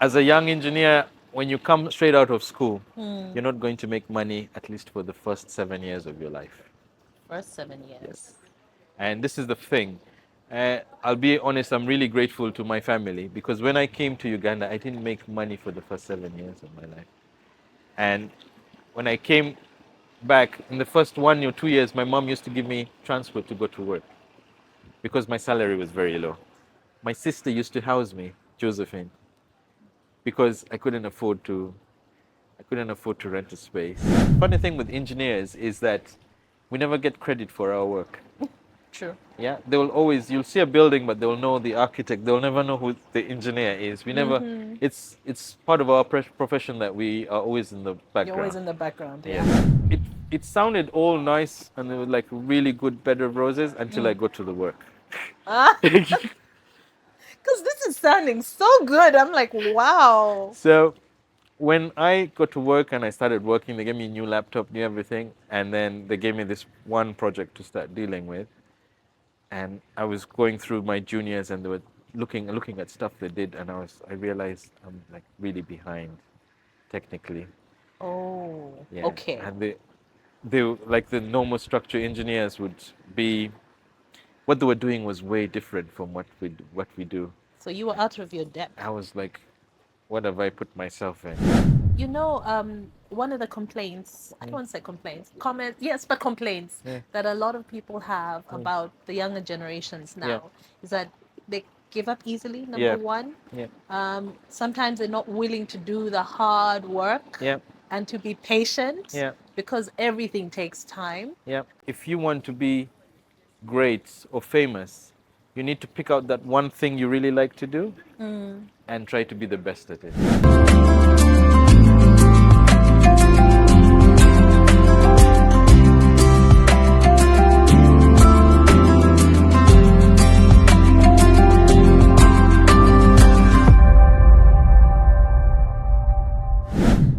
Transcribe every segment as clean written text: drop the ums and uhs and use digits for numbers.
as a young engineer, when you come straight out of school, you're not going to make money at least for the first 7 years of your life. First 7 years. Yes. And this is the thing. I'll be honest, I'm really grateful to my family because when I came to Uganda, I didn't make money for the first 7 years of my life. And when I came back in the first 1 or 2 years, my mom used to give me transport to go to work because my salary was very low. My sister used to house me, Josephine, because I couldn't afford to rent a space. Funny thing with engineers is that we never get credit for our work. True. Yeah, they will always, you'll see a building, but they'll know the architect. They'll never know who the engineer is. We never, it's part of our profession that we are always in the You're always background. in the background. Yeah. Yeah. It sounded all nice and they were like really good bed of roses until I got to the work. Because this is sounding so good. I'm like, wow. So when I got to work and I started working, they gave me a new laptop, new everything, and then they gave me this one project to start dealing with. And I was going through my juniors and they were looking at stuff they did, and I realized I'm like really behind technically. Oh, Yeah. okay. And they like the normal structure engineers would be, what they were doing was way different from what we do. So you were out of your depth. I was like, what have I put myself in? You know, one of the complaints, I don't want to say complaints, comments, yes, but complaints Yeah. that a lot of people have about the younger generations now is that they give up easily, number Yeah. one. Yeah. Sometimes they're not willing to do the hard work Yeah. and to be patient Yeah. because everything takes time. Yeah. If you want to be great or famous, you need to pick out that one thing you really like to do and try to be the best at it.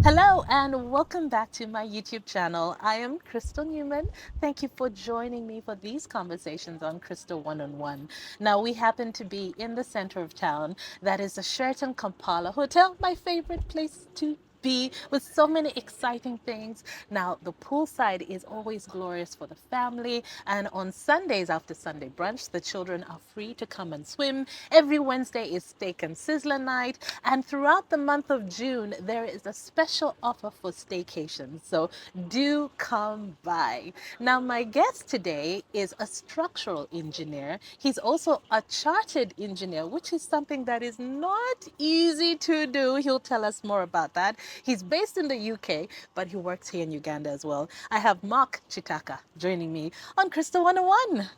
Hello and welcome back to my YouTube channel. I am Crystal Newman. Thank you for joining me for these conversations on Crystal One-on-One. Now we happen to be in the center of town. That is the Sheraton Kampala Hotel, my favorite place to be, with so many exciting things. Now the poolside is always glorious for the family, and on Sundays after Sunday brunch the children are free to come and swim. Every Wednesday is steak and sizzler night, and throughout the month of June there is a special offer for staycations, so do come by. Now my guest today is a structural engineer. He's also a chartered engineer, which is something that is not easy to do. He'll tell us more about that. He's based in the UK, but he works here in Uganda as well. I have Mark Kitaka joining me on Crystal 101.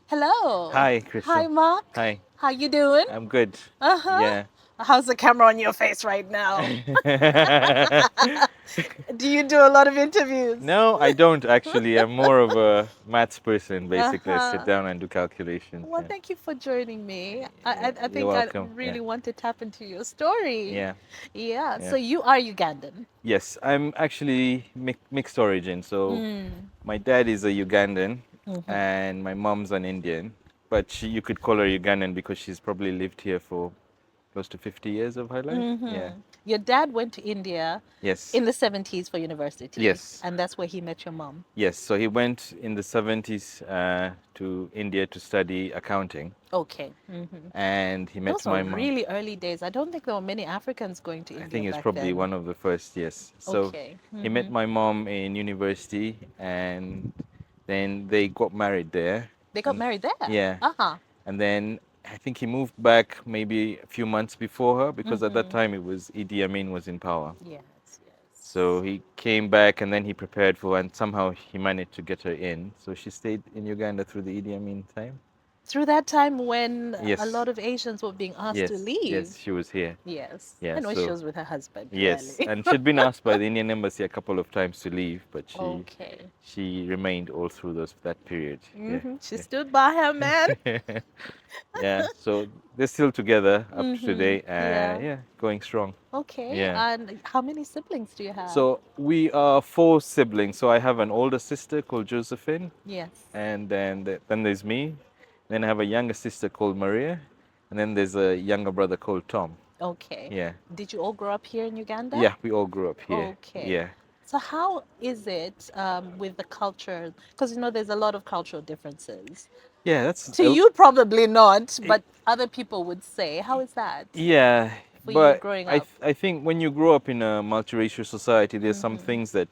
Hello. Hi, Crystal. Hi, Mark. Hi. How you doing? I'm good. Uh-huh. Yeah. How's the camera on your face right now? Do you do a lot of interviews? No, I don't actually. I'm more of a maths person, basically. I sit Uh-huh. down and do calculations. Well, Yeah. thank you for joining me. I You're think I welcome. really Yeah. want to tap into your story. Yeah. Yeah. Yeah. So you are Ugandan. Yes, I'm actually mixed origin. So my dad is a Ugandan and my mom's an Indian. But you could call her Ugandan because she's probably lived here for close to 50 years of her life. Yeah. Your dad went to India Yes. in the 70s for university. Yes. And that's where he met your mom. Yes. So he went in the 70s to India to study accounting. Okay. And he met Those my were mom. really early days. I don't think there were many Africans going to India I think it's back probably then. one of the first, yes. So Okay. he met my mom in university and then they got married there. They got married there? Yeah. Uh-huh. And then I think he moved back maybe a few months before her because at that time it was Idi Amin was in power. Yes, yes. So he came back and then he prepared for, and somehow he managed to get her in. So she stayed in Uganda through the Idi Amin time. Through that time when Yes. a lot of Asians were being asked Yes, to leave. yes, she was here. Yes. Yeah, And when so- she was with her husband. Yes, clearly. and she'd been asked by the Indian embassy a couple of times to leave, but Okay. she remained all through that period. She stood by her man. Yeah. Yeah, so they're still together up to today, Yeah. yeah, going strong. Okay. Yeah. And how many siblings do you have? So we are 4 siblings. So I have an older sister called Josephine, Yes. and then there's me. Then I have a younger sister called Maria, and then there's a younger brother called Tom. Okay. Yeah. Did you all grow up here in Uganda? Yeah, we all grew up here. Okay. Yeah. So how is it with the culture? Because there's a lot of cultural differences. Yeah, that's To a, you, probably not, I- but other people would say, how is that yeah, for you but growing I up? th I think when you grow up in a multiracial society, there's some Mm-hmm. things that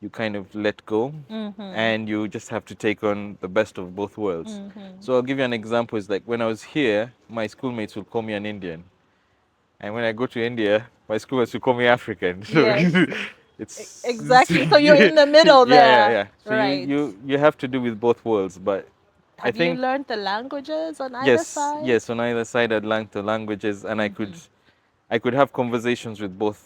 you kind of let go, Mm-hmm. and you just have to take on the best of both worlds. Mm-hmm. So I'll give you an example. It's like when I was here, my schoolmates would call me an Indian, and when I go to India, my schoolmates would call me African. So Yes, it's exactly. So you're in the middle yeah, yeah, there, yeah. So you right? you you have to do with both worlds, but I Have you think learned the languages on either yes, side? yes. On either side, I'd learned the languages, and Mm-hmm. I could have conversations with both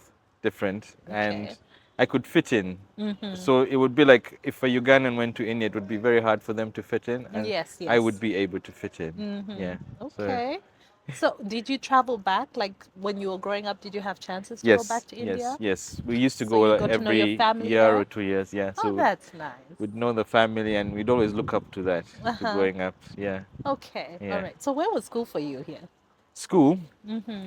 different, and Okay. I could fit in. Mm-hmm. So it would be like if a Ugandan went to India, it would be very hard for them to fit in, and Yes, I would yes. be able to fit in. Mm-hmm. Yeah. So Okay. So did you travel back? Like when you were growing up, did you have chances to go back yes, to yes, India? yes. We used to So go you got to know your every family year or there? 2 years. Yeah. Oh, So that's nice. we'd know the family, and we'd always look up to that, to Uh-huh. growing up. Yeah. Okay. All Yeah. right. So where was school for you here? School. Mm-hmm.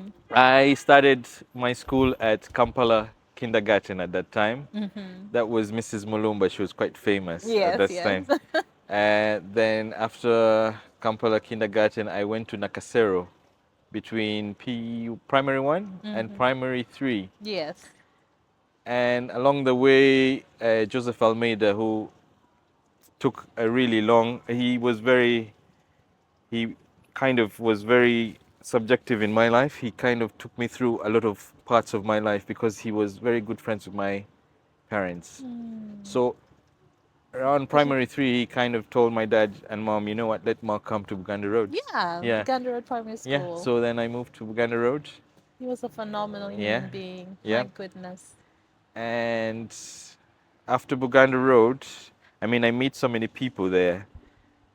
I started my school at Kampala Kindergarten at that time. Mm-hmm. That was Mrs. Mulumba. She was quite famous at Yes, that yes. time. Then after Kampala Kindergarten, I went to Nakasero between primary one and Mm-hmm. primary three. Yes. And along the way, Joseph Almeida, who took a really long, he kind of was very subjective in my life. He kind of took me through a lot of parts of my life because he was very good friends with my parents. Mm. So around Was he? primary three, he kind of told my dad and mom, you know what, let Mark come to Buganda Road. Yeah, Yeah, Uganda Road Primary yeah. School. So then I moved to Buganda Road. He was a phenomenal Yeah, human being. My yeah. goodness. And after Buganda Road, I mean, I meet so many people there.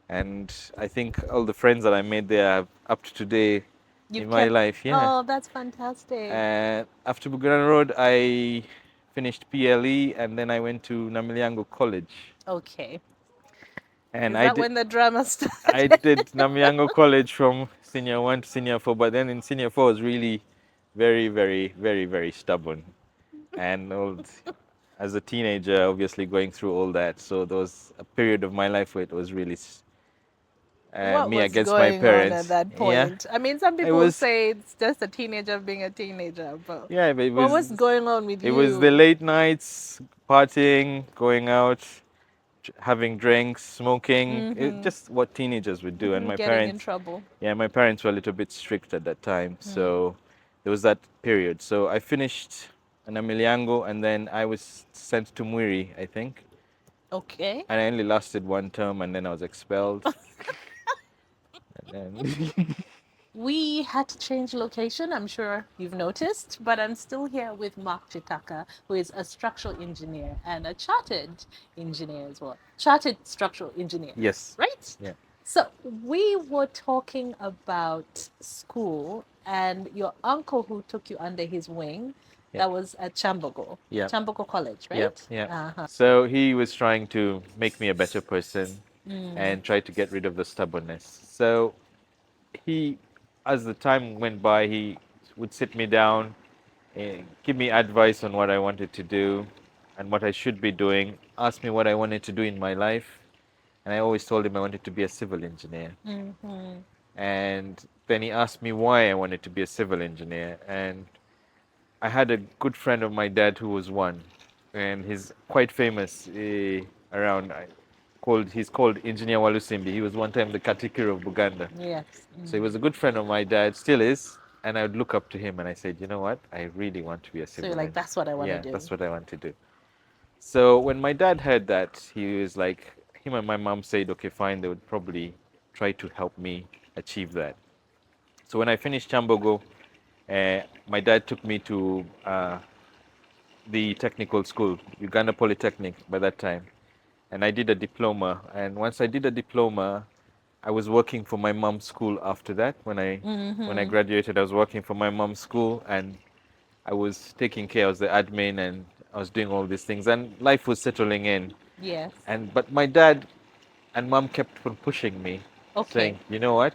And I think all the friends that I made there are up to today in You've my kept. life. Yeah. Oh, that's fantastic. And after Buganda Road, I finished PLE and then I went to Namilyango College. Okay. And Is that when the drama I started? did Namilyango College from senior one to senior four, but then in senior four I was really very, very, very, very stubborn. And as a teenager, obviously going through all that, so there was a period of my life where it was really What me was against my going on at parents. that Yeah, point? I mean, some it people will was. say it's just a teenager being a teenager, but Yeah, but what was going on with it was the you? late nights, partying, going out, having drinks, smoking. Mm-hmm. Just what teenagers would do. And Mm-hmm. my Getting in parents, trouble. yeah, my parents were a little bit strict at that time, Mm. so there was that period. So I finished in Amiliango, and then I was sent to Mwiri, I think, Okay. and I only lasted one term, and then I was expelled. And then We had to change location, I'm sure you've noticed, but I'm still here with Mark Chitaka, who is a structural engineer and a chartered engineer as well. Chartered structural engineer, yes, right? yeah, So we were talking about school and your uncle who took you under his wing. yeah, That was at Chambogo, yeah, Chambogo College, yeah, right? yeah. Uh-huh. So he was trying to make me a better person Mm. and try to get rid of the stubbornness. So he, as the time went by, he would sit me down, give me advice on what I wanted to do and what I should be doing, ask me what I wanted to do in my life. And I always told him I wanted to be a civil engineer. Mm-hmm. And then he asked me why I wanted to be a civil engineer. And I had a good friend of my dad who was one, and he's quite famous around. He's called Engineer Walusimbi. He was one time the Katikiro of Buganda. Yes. So he Mm. was a good friend of my dad, still is, and I would look up to him and I said, you know what? I really want to be a So you're civil like, engineer. that's what I want to Yeah, do. that's what I want to do. So when my dad heard that, he was like, him and my mom said, okay, fine, they would probably try to help me achieve that. So when I finished Chambogo, my dad took me to the technical school, Uganda Polytechnic by that time. And I did a diploma. And once I did a diploma, I was working for my mom's school after that. When I Mm-hmm. graduated, I was working for my mom's school and I was taking care of the admin and I was doing all these things and life was settling in. Yes. But my dad and mom kept on pushing me, Okay. saying, you know what?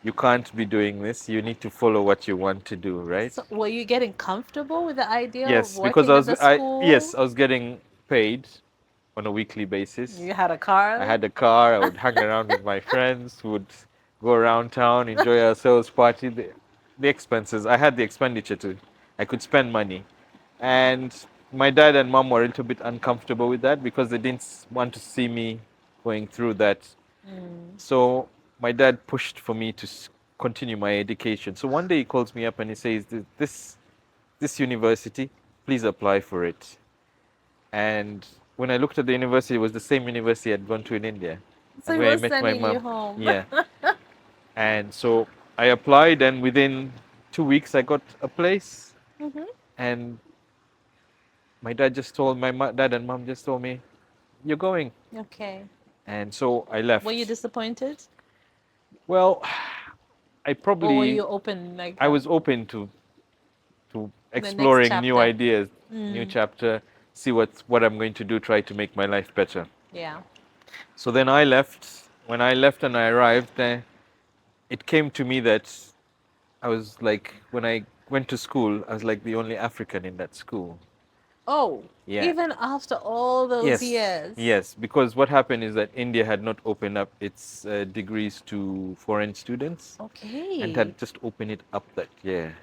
you can't be doing this. You need to follow what you want to do, right? So were you getting comfortable with the idea of Yes, because working at the yes, school? I was getting paid on a weekly basis. You had a I car? had a car. I would hang around with my friends. Would go around town, enjoy ourselves, party. The expenses. I had the expenditure to. I could spend money, and my dad and mom were a little bit uncomfortable with that because they didn't want to see me going through that. Mm. So my dad pushed for me to continue my education. So one day he calls me up and he says, this university, please apply for it." And when I looked at the university, it was the same university I'd gone to in India, So and he where I was met my sending you mom. home. Yeah. And so I applied, and within 2 weeks, I got a place. Hmm. And my dad just told dad and mom just told me, "You're going." Okay. And so I Were you left. disappointed? Well, I Or were probably you open like I was open to the next exploring new chapter? ideas, new Mm. chapter, see what I'm going to do, try to make my life better. Yeah. So then I left. When I left and I arrived, it came to me that I was like, when I went to school, I was like the only African in that school. Oh, Yeah. even after all those Yes, years. yes, because what happened is that India had not opened up its degrees to foreign students and Okay. had just opened it up that year.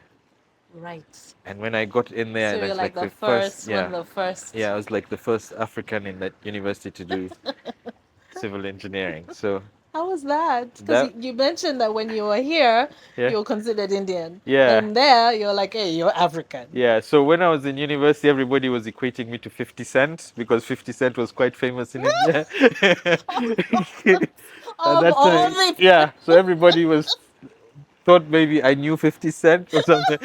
Right. And when I got in there, So and I you're was like like the the first, first, one of yeah, the first. yeah, I was like the first African in that university to do civil engineering. So How was that? Because that, you mentioned that when you were here, yeah, you were considered Indian. yeah, Then there, you're like, hey, you're African. yeah. So when I was in university, everybody was equating me to 50 Cent because 50 Cent was quite famous in India. Of At of that all time, the. yeah. So everybody was thought maybe I knew 50 Cent or something.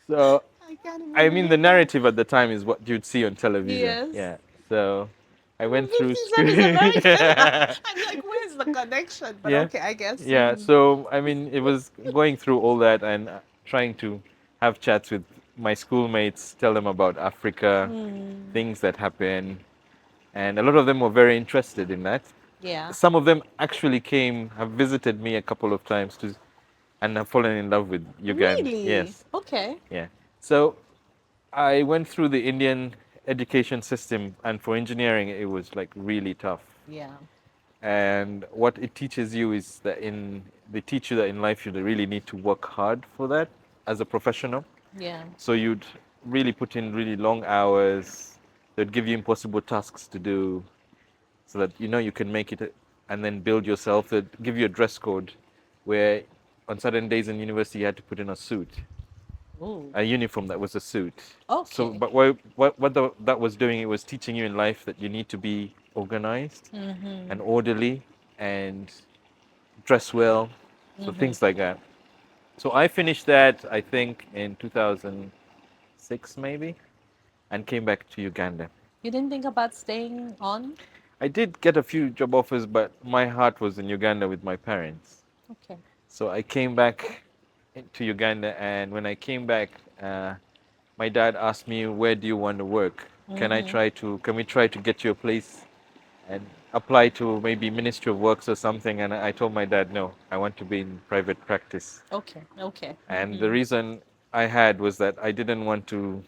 So I can't even I mean, the believe that. narrative at the time is what you'd see on television. Yes. Yeah. So I went through 50 school. Cent is American. I'm like, where's the connection? But Yeah. okay, I guess. Yeah. Mm. So I mean, it was going through all that and trying to have chats with my schoolmates, tell them about Africa, Mm. things that happen, and a lot of them were very interested in that. Yeah. Some of them actually have visited me a couple of times and have fallen in love with Uganda. Really? Yes. Okay. Yeah. So I went through the Indian education system, and for engineering, it was like really tough. Yeah. And what it teaches you is that they teach you that in life you really need to work hard for that as a professional. Yeah. So you'd really put in really long hours. They'd give you impossible tasks to do, so that you know you can make it, and then build yourself. They'd give you a dress code, where on certain days in university you had to put in a suit, Ooh. a uniform that was a suit. So, Okay. but that was doing, it was teaching you in life that you need to be organized Mm-hmm. and orderly and dress well, so Mm-hmm. things like that. So I finished that, I think, in 2006 maybe, and came back to Uganda. You didn't think about staying on? I did get a few job offers, but my heart was in Uganda with my parents. Okay. So I came back to Uganda, and when I came back, my dad asked me, "Where do you want to work? Mm-hmm. Can we try to get you a place and apply to maybe Ministry of Works or something?" And I told my dad, "No, I want to be in private practice." Okay. Okay. And the Mm-hmm. reason I had was that I didn't want to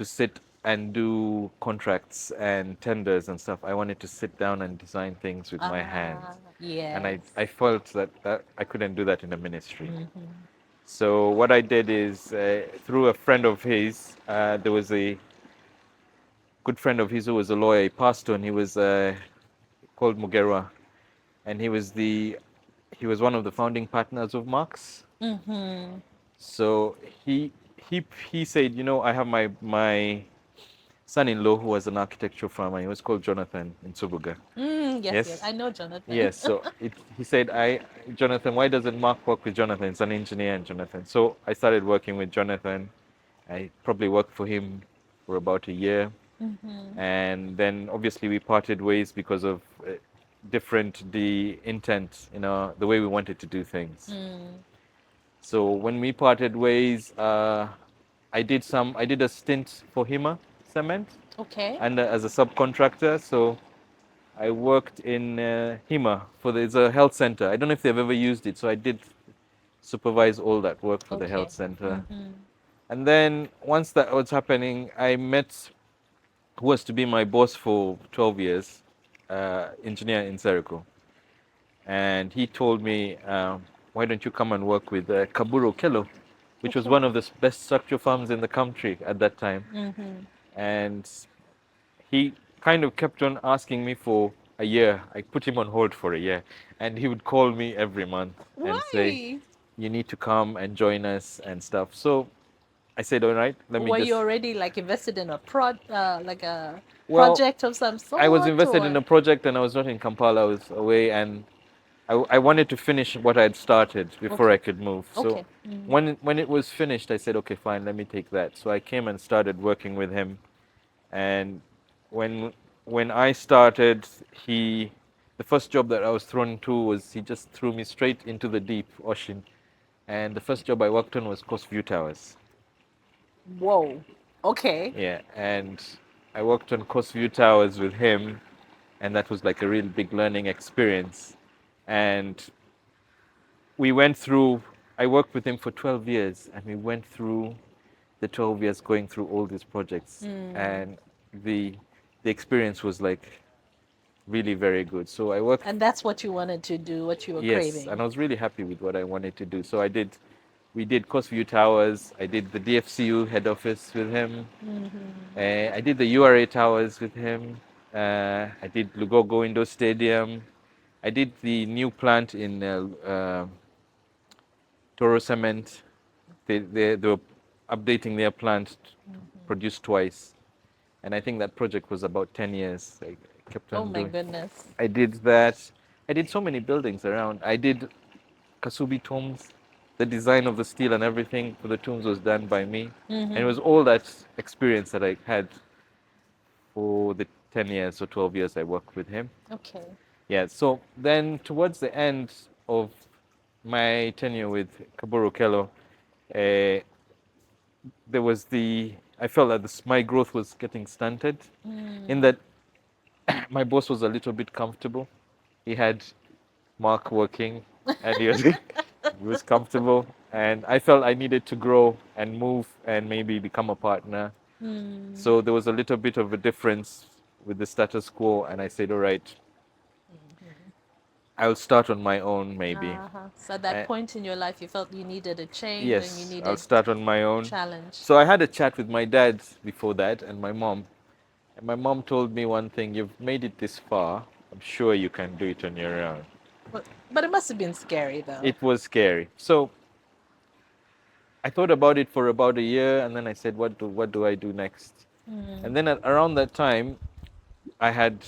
sit and do contracts and tenders and stuff. I wanted to sit down and design things with my Ah, hands. And yes. I felt that I couldn't do that in a ministry. Mm-hmm. So what I did is, through a friend of his, there was a good friend of his who was a lawyer, a pastor, and he was called Mugerwa, and he was one of the founding partners of Marx. Mm-hmm. So he said, I have my son-in-law who was an architectural firm, and he was called Jonathan in Subuga. Yes, yes. Yes, I know Jonathan. yes. So he said, Jonathan, why doesn't Mark work with Jonathan? He's an engineer, and Jonathan. So I started working with Jonathan. I probably worked for him for about a year, Mm-hmm. and then obviously we parted ways because of the intent, the way we wanted to do things. Mm. So when we parted ways, I did a stint for Hima Cement Okay. and as a subcontractor. So I worked in HIMA it's a health center. I don't know if they've ever used it, so I did supervise all that work for the health Okay. center. Mm-hmm. And then once that was happening, I met who was to be my boss for 12 years, engineer in Seriko. And he told me, why don't you come and work with Kaburo Kelo, which was Okay. one of the best structure firms in the country at that time. Mm-hmm. And he kind of kept on asking me for a year. I put him on hold for a year. And he would call me every month and say, Why? you need to come and join us and stuff. So I said, all right, let me Were you just. already like invested in a like a Well, project of some I was sort, invested in or? a project and I was not in Kampala, I was away, and I wanted to finish what I had started before Okay. I could move. So Okay. Mm. when it was finished, I said, okay, fine, let me take that. So I came and started working with him. And when when I started, the first job that I was thrown into was he just threw me straight into the deep ocean. And the first job I worked on was Coast View Towers. Whoa. Okay. Yeah, and I worked on Coast View Towers with him, and that was like a real big learning experience. And we went through, I worked with him for 12 years, and we went through the 12 years going through all these projects. Mm. And the, the experience was like really very good. So I worked, And that's what you wanted to do, what you were yes, craving. and I was really happy with what I wanted to do. So we did Coastview Towers, I did the DFCU head office with him, Mm-hmm. I did the URA Towers with him, I did Lugogo Indoor Stadium, I did the new plant in Toro Cement. They were updating their plant to produce twice. And I think that project was about 10 years. I kept Oh on my doing. goodness. I did that. I did so many buildings around. I did Kasubi tombs. The design of the steel and everything for the tombs was done by me. And it Mm-hmm. was all that experience that I had for the 10 years or 12 years I worked with him. Okay. Yeah, so then towards the end of my tenure with Kaburo Kello, uh, there was I felt that my growth was getting stunted in Mm. that my boss was a little bit comfortable. He had Mark working and he was comfortable. And I felt I needed to grow and move and maybe become a partner. Mm. So there was a little bit of a difference with the status quo. And I said, all right, I'll start on my own maybe. Uh-huh. So at that Uh, point in your life, you felt you needed a change and you yes, I'll needed start on my own. challenge. So I had a chat with my dad before that and my mom. And my mom told me one thing, you've made it this far. I'm sure you can do it on your own. But it must have been scary though. It was scary. So I thought about it for about a year and then I said, what do I do next? Mm. And then around that time, I had,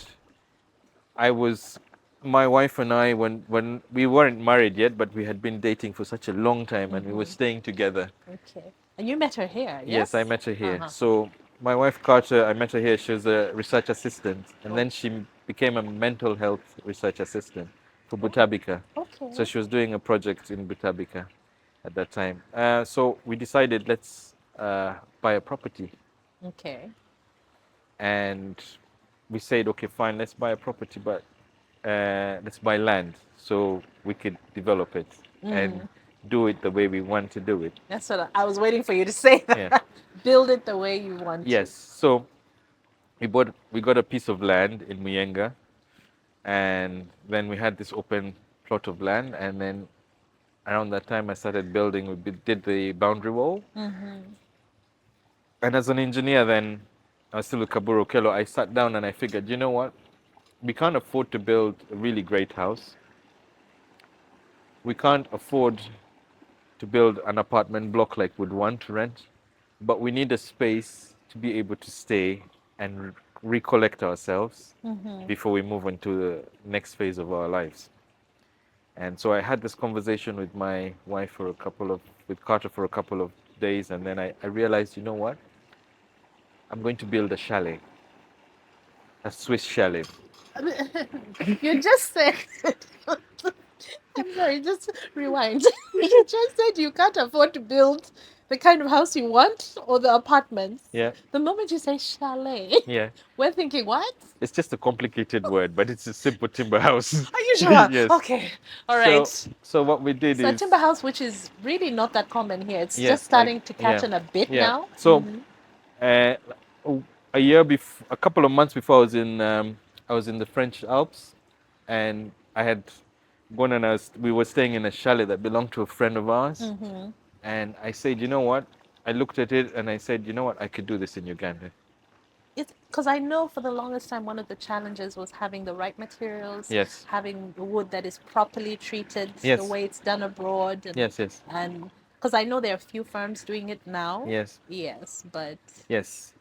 I was, my wife and I, when we weren't married yet, but we had been dating for such a long time and we were Mm-hmm. staying together. Okay. And you met her here, Yes, I yes? met her here. Uh-huh. So my wife Carter, I met her here. She was a research assistant, and Oh, then she became a mental health research assistant for oh, Butabika. So okay. she was doing a project in Butabika at that time. So we decided let's buy a property, Okay. and we said, okay, fine, let's buy a property, but let's buy land so we could develop it and Mm. do it the way we want to do it. That's what I was waiting for you to say Yeah. that. Build it the way you want to. Yes. So we got a piece of land in Muyenga, and then we had this open plot of land, and then around that time I started building. Did the boundary wall, Mm-hmm. and as an engineer, then I was still with Kaburo Kelo. I sat down and I figured, you know what? We can't afford to build a really great house. We can't afford to build an apartment block like we'd want to rent, but we need a space to be able to stay and recollect ourselves Mm-hmm. before we move on to the next phase of our lives. And so I had this conversation with my wife with Carter for a couple of days, and then I realized, you know what? I'm going to build a chalet, a Swiss chalet. You just said, I'm sorry, just rewind. You just said you can't afford to build the kind of house you want or the apartments. Yeah. The moment you say chalet, Yeah. we're thinking, what? It's just a complicated word, but it's a simple timber house. Are you sure? Yes. Okay. All right. So what we did So a is, timber house, which is really not that common here. It's just yes, like, starting to catch yeah, on a bit yeah. now. So uh, a couple of months before, I was in the French Alps, and I had gone and we were staying in a chalet that belonged to a friend of ours, and I said, you know what? I looked at it and I said, you know what? I could do this in Uganda. It's because I know for the longest time one of the challenges was having the right materials, Yes. having wood that is properly treated the Yes. way it's done abroad, Yes. Yes. and because I know there are a few firms doing it now. Yes. Yes, but Yes.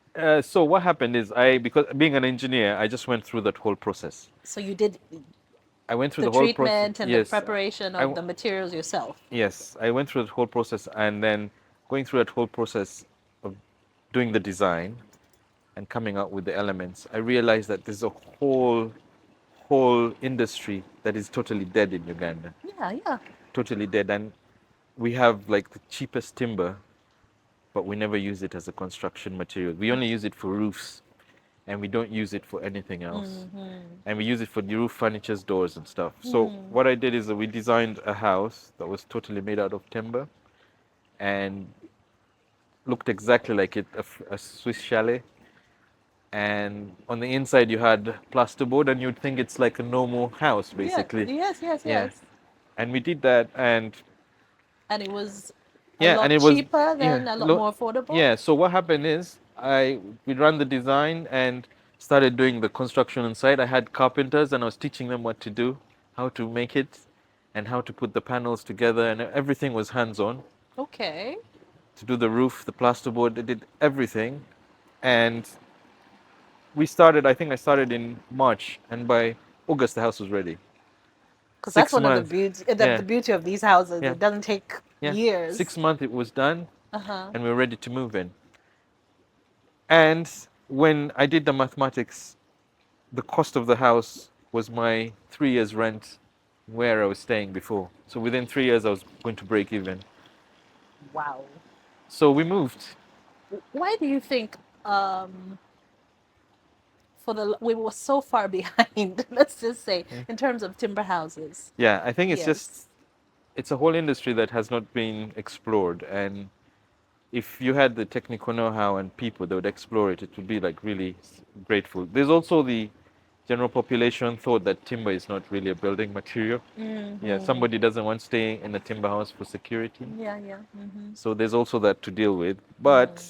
So what happened is, because being an engineer, I just went through that whole process. so you did I went through the the whole process. treatment and the Yes. preparation I of w- the materials yourself. yes, I went through the whole process, and then going through that whole process of doing the design and coming out with the elements, I realized that there's a whole industry that is totally dead in Uganda. Yeah, yeah. Totally dead, and we have like the cheapest timber, but we never use it as a construction material. We only use it for roofs, and we don't use it for anything else. And we use it for the roof furnitures, doors, and stuff. So what I did is that we designed a house that was totally made out of timber and looked exactly like a Swiss chalet. And on the inside, you had plasterboard, and you'd think it's like a normal house, Yeah, basically. yes, yes, Yeah. yes. And we did that, and And it was a yeah, and lot it was, cheaper yeah, than a lot more affordable. yeah. So what happened is we ran the design and started doing the construction inside. I had carpenters, and I was teaching them what to do, how to make it, and how to put the panels together, and everything was hands-on. Okay. To do the roof, the plasterboard, they did everything, and we started. I think I started in March, and by August the house was ready. Because that's Six one of the months. beauty, Yeah, the beauty of these houses. yeah, It doesn't take yeah. years. 6 months it was done, Uh-huh. and we were ready to move in. And when I did the mathematics, the cost of the house was my 3 years' rent where I was staying before. So within 3 years, I was going to break even. Wow. So we moved. Why do you think for the we were so far behind, let's just say, in terms of timber houses? Yeah, I think it's Yes. just, it's a whole industry that has not been explored. And if you had the technical know-how and people that would explore it, it would be like really grateful. There's also the general population thought that timber is not really a building material. Yeah, somebody doesn't want staying in a timber house for security. Yeah, yeah. So there's also that to deal with. But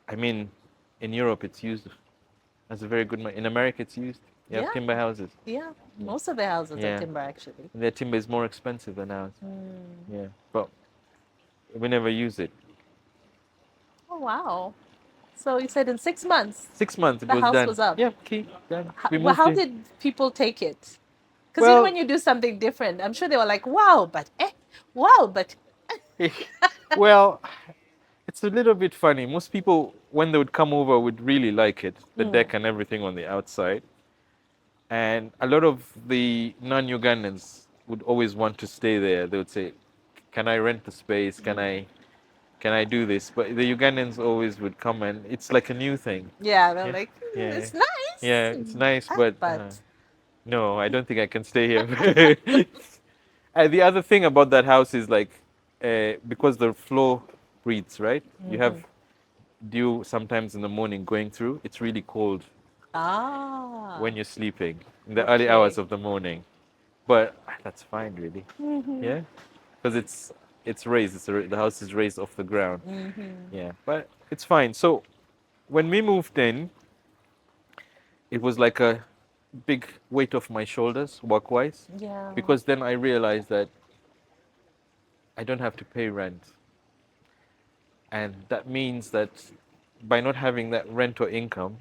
I mean, in Europe it's used as a very good. In America it's used. You have Yeah. timber houses. Yeah. Most of the houses are Yeah. timber, actually. And their timber is more expensive than ours. Yeah, but we never use it. Oh, wow. So you said in 6 months 6 months it the was house done. was up. Yeah, key done. We Well, moved how in. did people take it? Because you know when Well, you do something different, I'm sure they were like, "Wow, but wow, but well, it's a little bit funny. Most people, when they would come over, would really like it, the deck and everything on the outside. And a lot of the non-Ugandans would always want to stay there. They would say, "Can I rent the space? Can I do this?" But the Ugandans always would come, and it's like a new thing. yeah, they're Yeah, like, yeah, it's nice, yeah. It's nice, but but no, I don't think I can stay here. The other thing about that house is like, because the floor breathes, right? You have dew sometimes in the morning going through. It's really cold when you're sleeping in the early hours okay. of the morning. But that's fine, really. Yeah, because it's raised. The house is raised off the ground. Yeah, but it's fine. So when we moved in, it was like a big weight off my shoulders work-wise, Yeah. because then I realized that I don't have to pay rent. And that means that by not having that rent or income,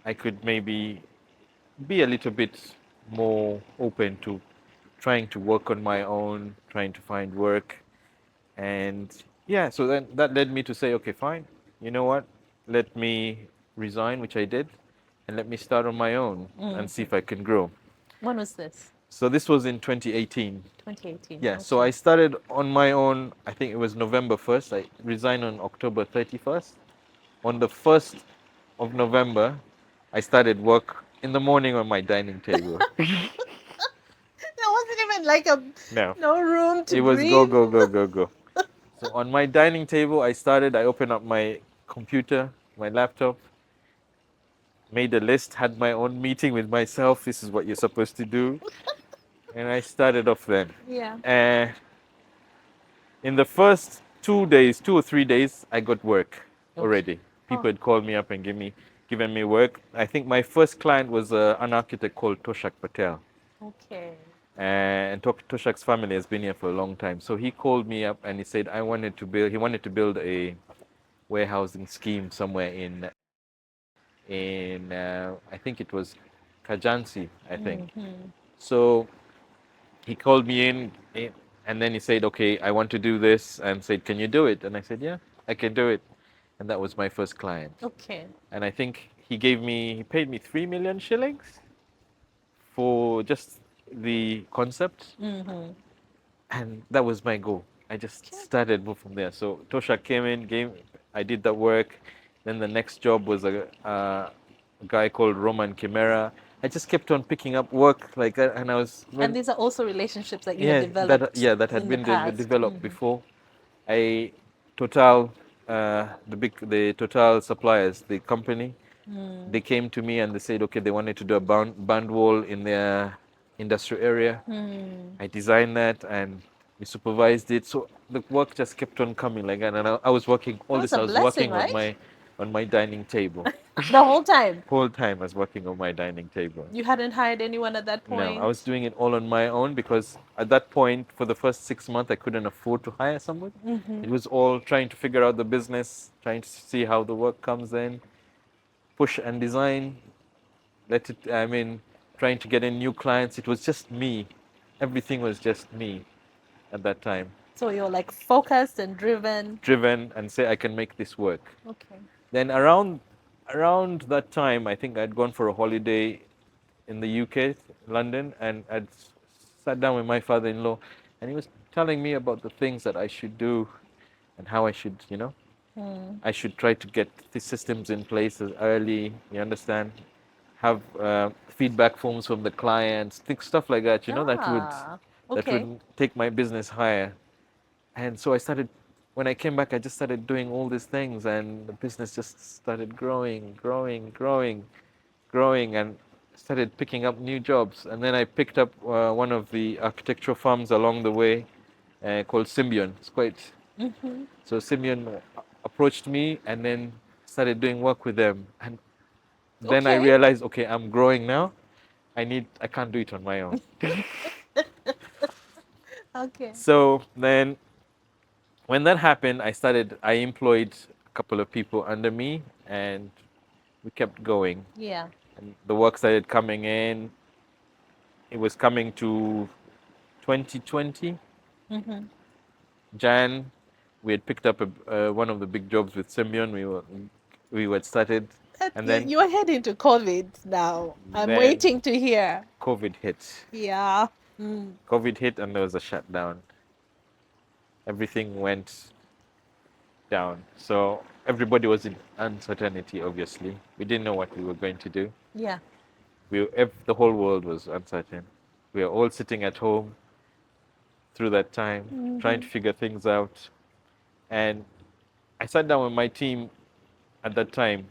I could maybe be a little bit more open to trying to work on my own, trying to find work. And yeah, so then that led me to say, okay, fine, you know what? Let me resign, which I did, and let me start on my own and see if I can grow. When was this? So this was in 2018. 2018. Yeah, so Okay. I started on my own, I think it was November 1st. I resigned on October 31st. On the 1st of November, I started work in the morning on my dining table. There wasn't even like a No, no room to it was go, breathe. go, go, go, go. So on my dining table, I opened up my computer, my laptop, made a list, had my own meeting with myself. This is what you're supposed to do. And I started off then. Yeah. Uh, in the first 2 days, 2 or 3 days, I got work Okay. already. Oh, People had called me up and given me work. I think my first client was an architect called Toshak Patel. okay. And Toshak's family has been here for a long time. So he called me up and he said he wanted to build a warehousing scheme somewhere in I think it was Kajansi, I think. Mm-hmm. So he called me and then he said, okay, I want to do this, and said, can you do it? And I said, yeah, I can do it. And that was my first client. Okay. And I think he paid me 3 million shillings for just the concept. Mm-hmm. And that was my goal. I just Okay. started move from there. So Tosha came in, I did that work. Then the next job was a guy called Roman Chimera. I just kept on picking up work like that, and I was And when these are also relationships that you had developed that had in the been past. developed Mm-hmm. before. I Total, the Total suppliers, the company, Mm. they came to me and they said, okay, they wanted to do a band wall in their industrial area. Mm. I designed that and we supervised it. So the work just kept on coming like that. And I was working all That's this. a I was blessing, working right? on my dining table. The whole time. Whole time I was working on my dining table. You hadn't hired anyone at that No, I was point. doing it all on my own because at that point, for the first 6 months, I couldn't afford to hire someone. Mm-hmm. It was all trying to figure out the business, trying to see how the work comes in, push and design, trying to get in new clients. It was just me. Everything was just me at that time. So you're like focused and driven. Driven and say, I can make this work. Okay. Then around that time, I think I'd gone for a holiday in the UK, London, and I'd sat down with my father-in-law, and he was telling me about the things that I should do and how I should, Mm. I should try to get the systems in place as early. You understand? Have feedback forms from the clients, stuff like that. Ah, That okay. would take my business higher. And so when I came back, I just started doing all these things, and the business just started growing, growing, growing, growing, and started picking up new jobs. And then I picked up one of the architectural firms along the way called Symbion. It's quite Mm-hmm. so Symbion approached me, and then started doing work with them. And then I Okay. realized, okay, I'm growing now. I can't do it on my own. Okay. So then when that happened, I employed a couple of people under me, and we kept going. Yeah. And the work started coming in. It was coming to 2020, Mm-hmm. Jan. We had picked up one of the big jobs with Symbion. We had started, and then You're heading to COVID now. I'm then waiting to hear. COVID hit. Yeah. Mm. COVID hit, and there was a shutdown. Everything went down. So everybody was in uncertainty. Obviously, we didn't know what we were going to do. Yeah. The whole world was uncertain. We were all sitting at home through that time, trying Mm-hmm. to figure things out. And I sat down with my team at that time,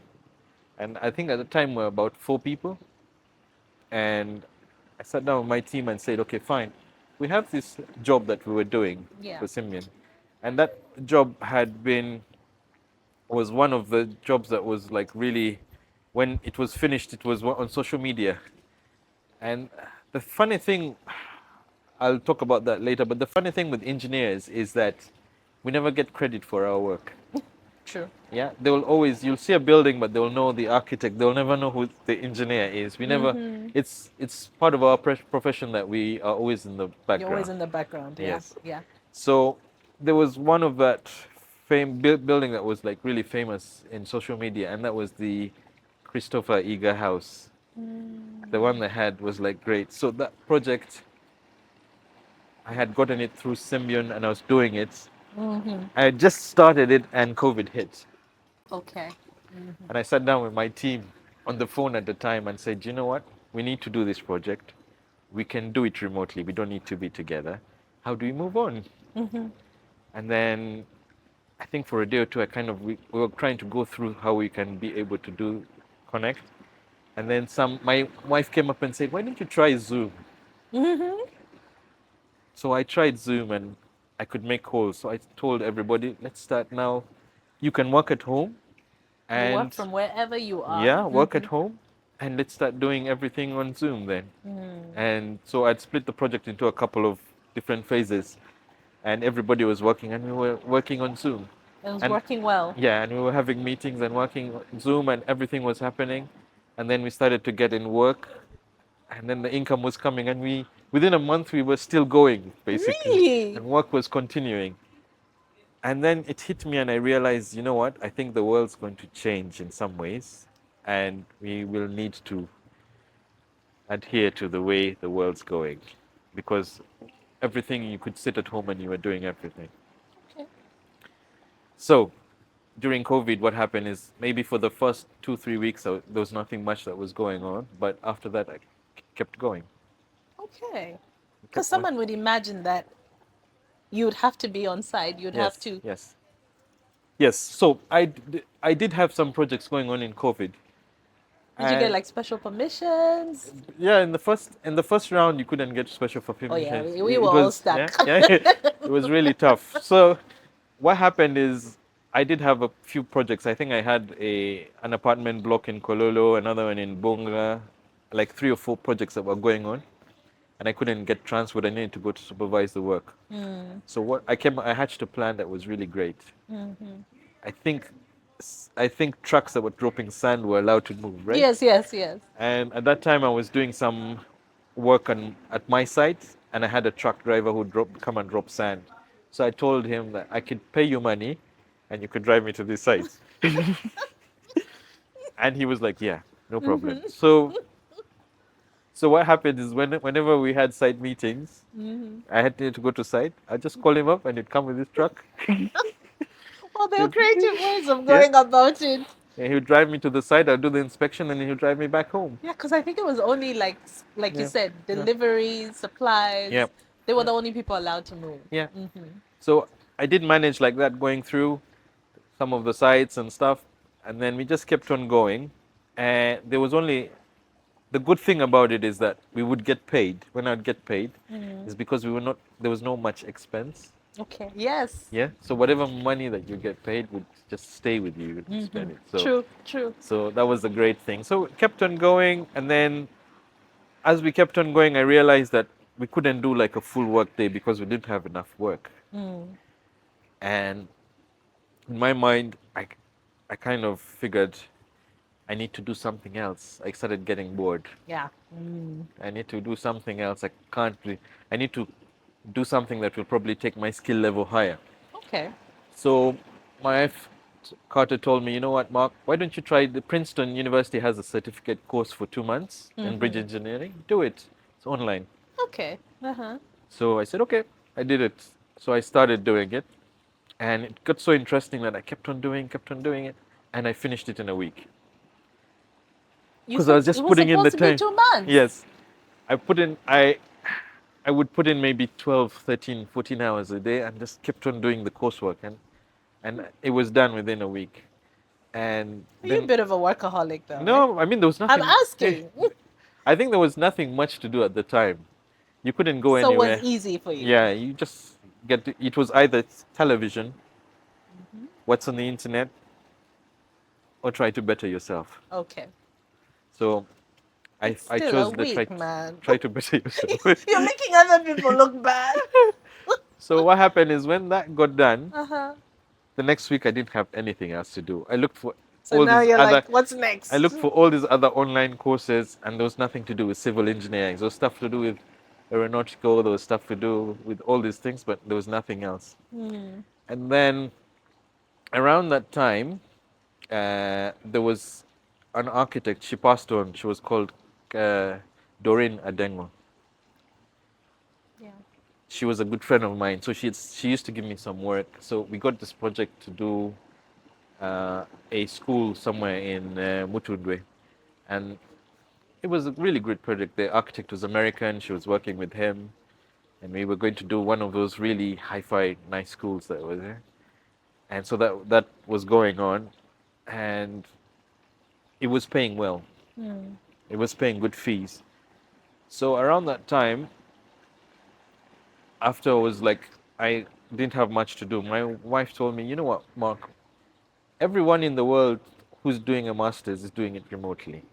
and I think at the time we were about 4 people. And I sat down with my team and said, okay, fine. We have this job that we were doing Yeah. for Simeon. And that job was one of the jobs that was like really, when it was finished, it was on social media. And the funny thing, I'll talk about that later, but the funny thing with engineers is that we never get credit for our work. True. Yeah, you'll see a building, but they'll know the architect. They'll never know who the engineer is. Mm-hmm. It's part of our profession that we are always in the You're always background. in the background. Yeah. Yes. Yeah. So there was one of that building that was like really famous in social media, and that was the Christopher Eager house. The one Mm. they had was like great. So that project, I had gotten it through Symbian and I was doing it. Mm-hmm. I had just started it and COVID hit. Okay. Mm-hmm. And I sat down with my team on the phone at the time and said, you know what? We need to do this project. We can do it remotely. We don't need to be together. How do we move on? Mm-hmm. And then I think for a day or two, we were trying to go through how we can be able to do connect. And then my wife came up and said, why don't you try Zoom? Mm-hmm. So I tried Zoom and I could make calls. So I told everybody, let's start now. You can work at home You work and from wherever you are. yeah, work at home and let's start doing everything on Zoom then. Mm. And so I'd split the project into a couple of different phases and everybody was working and we were working on Zoom. It was And working well. yeah, and we were having meetings and working on Zoom and everything was happening. And then we started to get in work and then the income was coming and we within a month we were still going basically Really? and work was continuing. And then it hit me and I realized, you know what? I think the world's going to change in some ways and we will need to adhere to the way the world's going because everything you could sit at home and you were doing everything. Okay. So during COVID, what happened is maybe for the first 2, 3 weeks, there was nothing much that was going on. But after that, I kept going. Okay. Because Kept going. someone would imagine that you'd have to be on site. You'd have Yes, to. yes, yes. So I did have some projects going on in COVID. Did you get And like special permissions? yeah, in the first round, you couldn't get special for Oh yeah, permissions. we were It all was yeah, stuck. yeah. It was really tough. So what happened is I did have a few projects. I think I had an apartment block in Kololo, another one in Bonga, like 3 or 4 projects that were going on, and I couldn't get transferred. I needed to go to supervise the work. Mm. So I hatched a plan that was really great. Mm-hmm. I think I think trucks that were dropping sand were allowed to move, right? Yes, yes, yes. And at that time, I was doing some work at my site, and I had a truck driver who come and drop sand. So I told him that I could pay you money, and you could drive me to this site. And he was like, "Yeah, no problem." Mm-hmm. So what happened is whenever we had site meetings, Mm-hmm. I had to go to site. I just call him up, and he'd come with his truck. Well, there are He'd- creative ways of yeah, going about it. and he would drive me to the site. I'd do the inspection, and he would drive me back home. Yeah, because I think it was only like you Yeah, said, yeah, deliveries, yeah, supplies. They were yeah. the only people allowed to move. Yeah. Mm-hmm. So I did manage like that going through some of the sites and stuff, and then we just kept on going. And there was only the good thing about it is that we would get paid. When I'd get paid, Mm. is because we were not there was no much expense. Okay. Yes. Yeah. So whatever money that you get paid would just stay with you. You would Mm-hmm. spend it. So True. True. so that was a great thing. So it kept on going, and then as we kept on going, I realized that we couldn't do like a full work day because we didn't have enough work. Mm. And in my mind, I kind of figured I need to do something else. I started getting bored. Yeah. Mm. I need to do something else. I need to do something that will probably take my skill level higher. Okay. So my wife, Carter, told me, you know what, Mark, why don't you try the Princeton University has a certificate course for 2 months in bridge Mm-hmm. engineering. Do it. It's online. Okay. Uh-huh. So I said, okay, I did it. So I started doing it. And it got so interesting that I kept on doing it. And I finished it in a week. You Because I said was it just was putting in the supposed to be time. 2 months. Yes. I would put in maybe 12, 13, 14 hours a day and just kept on doing the coursework and it was done within a week. And You're a then bit of a workaholic, though, right? no, I mean there was I'm nothing asking. I think there was nothing much to do at the time. You couldn't go So it was anywhere. easy for you. Yeah, you just it was either television, Mm-hmm. what's on the internet, or try to better yourself. Okay. So It's I still a chose the week, man. try to better yourself. You're making other people look bad. So what happened is when that got done, Uh-huh. the next week I didn't have anything else to do. So All now these you're other like, what's I next? looked for all these other online courses and there was nothing to do with civil engineering. There was stuff to do with aeronautical, there was stuff to do with all these things, but there was nothing else. Hmm. And then around that time, there was an architect, she passed on, she was called Doreen Adengo. Yeah. she was a good friend of mine, so she used to give me some work. So we got this project to do a school somewhere in Mutundwe, and it was a really great project. The architect was American. She was working with him, and we were going to do one of those really hi-fi, nice schools that were there. And so that was going on, and it was paying well. Mm. It was paying good fees. So around that time, after I was like, I didn't have much to do. My wife told me, you know what, Mark, everyone in the world who's doing a master's is doing it remotely.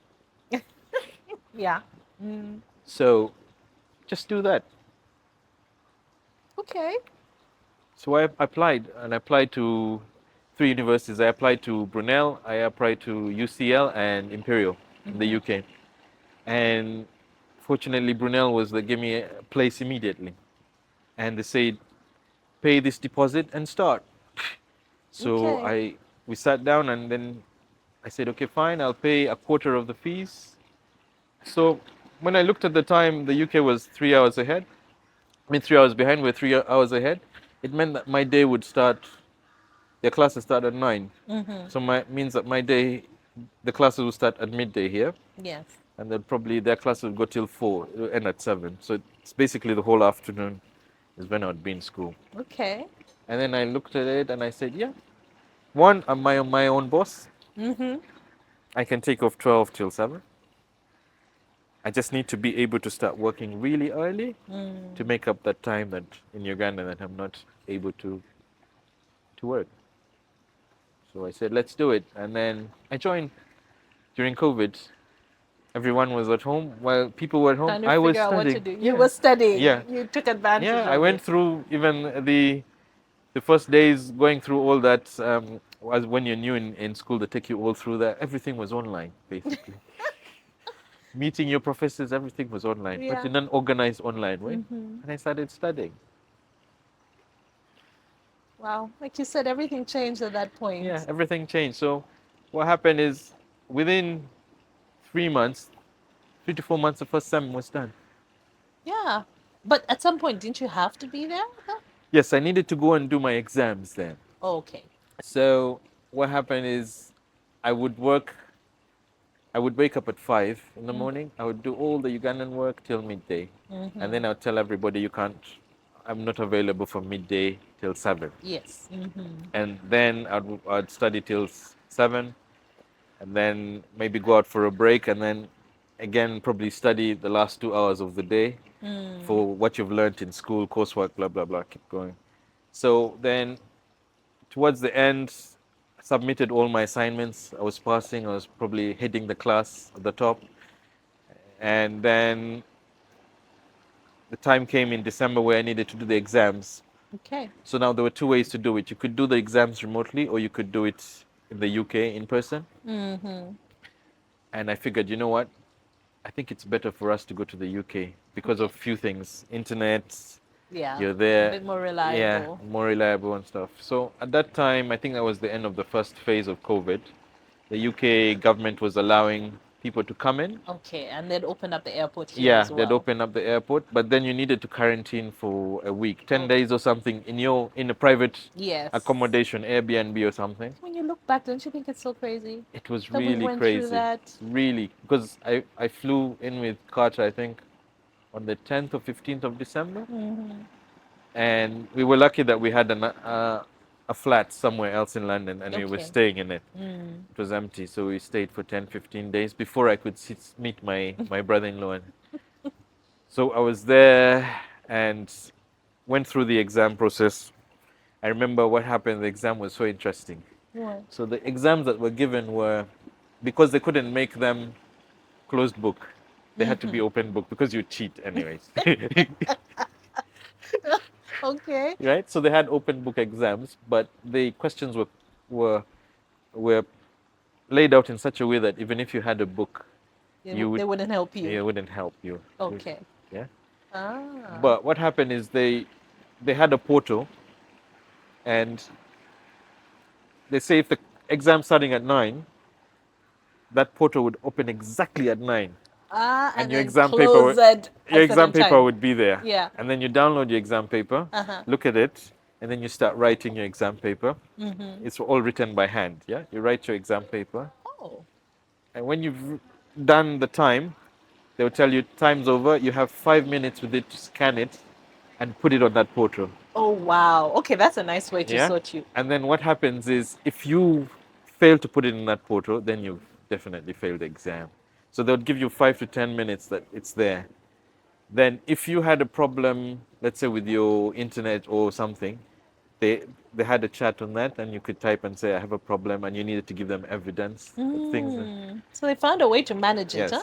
Yeah. Mm. So just do that. Okay. So I applied, and I applied to three universities. I applied to Brunel, I applied to UCL and Imperial in the UK. And fortunately, Brunel was they gave me a place immediately. And they said, pay this deposit and start. So Okay. we sat down, and then I said, okay, fine, I'll pay a quarter of the fees. So when I looked at the time, the UK was 3 hours ahead. I mean, 3 hours behind, we're 3 hours ahead. It meant that my day would start, their classes start at 9. Mm-hmm. So my means that my day, the classes will start at midday here, Yes. and then probably their classes will go till 4, it'll end at 7. So it's basically the whole afternoon is when I'd be in school. Okay. And then I looked at it and I said, yeah, one, I'm my own boss. Mm-hmm. I can take off 12 till 7. I just need to be able to start working really early to make up that time that in Uganda that I'm not able to work. So I said, let's do it. And then I joined during COVID. Everyone was at home. While people were at home, Trying to I was figure out what to studying. do. You Yeah. were studying. Yeah. You took advantage Yeah. I of went it. through even the first days going through all that. As when you're new in school, they take you all through that. Everything was online, basically. Meeting your professors, everything was online, but Yeah. in an organized online way. Mm-hmm. And I started studying. Wow. Like you said, everything changed at that point. Yeah, everything changed. So what happened is within 3 months, 3 to 4 months, the first sem was done. Yeah. But at some point, didn't you have to be there? Though? Yes, I needed to go and do my exams then. Okay. So what happened is I would work, I would wake up at 5 in the morning. I would do all the Ugandan work till midday. And then I would tell everybody, you can't, I'm not available from midday till 7. Yes. Mm-hmm. And then I'd study till 7, and then maybe go out for a break, and then again probably study the last 2 hours of the day for what you've learned in school, coursework, blah blah blah. Keep going. So then, towards the end, I submitted all my assignments. I was passing. I was probably heading the class at the top, and then the time came in December where I needed to do the exams. Okay. So now there were two ways to do it. You could do the exams remotely, or you could do it in the UK in person. Mm-hmm. And I figured, you know what? I think it's better for us to go to the UK because of few things. Internet, Yeah. you're A there. bit more Yeah, reliable. more reliable and stuff. So at that time, I think that was the end of the first phase of COVID. The UK government was allowing people to come in. Okay. And then open up the airport here Yeah, as well. they'd open up the airport, but then you needed to quarantine for a week, 10 Oh. days or something in a private Yes. accommodation, Airbnb or something. When you look back, don't you think it's so crazy It was that we really went through crazy. that? Really, because I flew in with Carter, I think, on the 10th or 15th of December. And we were lucky that we had a flat somewhere else in London, and we were Okay. staying in it. It was empty, so we stayed for 10, 15 days before I could meet my brother-in-law. So I was there and went through the exam process. I remember what happened. The exam was so interesting. What? So the exams that were given were, because they couldn't make them closed book, they had to be open book because you cheat anyways. Okay. Right? So they had open book exams, but the questions were were laid out in such a way that even if you had a book, They wouldn't help you. it wouldn't help you. Okay. Yeah. Ah. But what happened is they had a portal, and they say if the exam starting at 9, that portal would open exactly at 9. Ah, and and your then exam paper close it your at exam certain paper time. would be there. Yeah. And then you download your exam paper, Uh-huh. look at it, and then you start writing your exam paper. Mm-hmm. It's all written by hand. Yeah, you write your exam paper, Oh. and when you've done the time, they will tell you time's over. You have 5 minutes with it to scan it and put it on that portal. Oh wow. Okay, that's a nice way to Yeah. sort you. And then what happens is if you fail to put it in that portal, then you've definitely failed the exam. So they'll give you 5 to 10 minutes that it's there. Then if you had a problem, let's say with your internet or something, they they had a chat on that and you could type and say I have a problem and you needed to give them evidence of things. So they found a way to manage it, Yes. huh?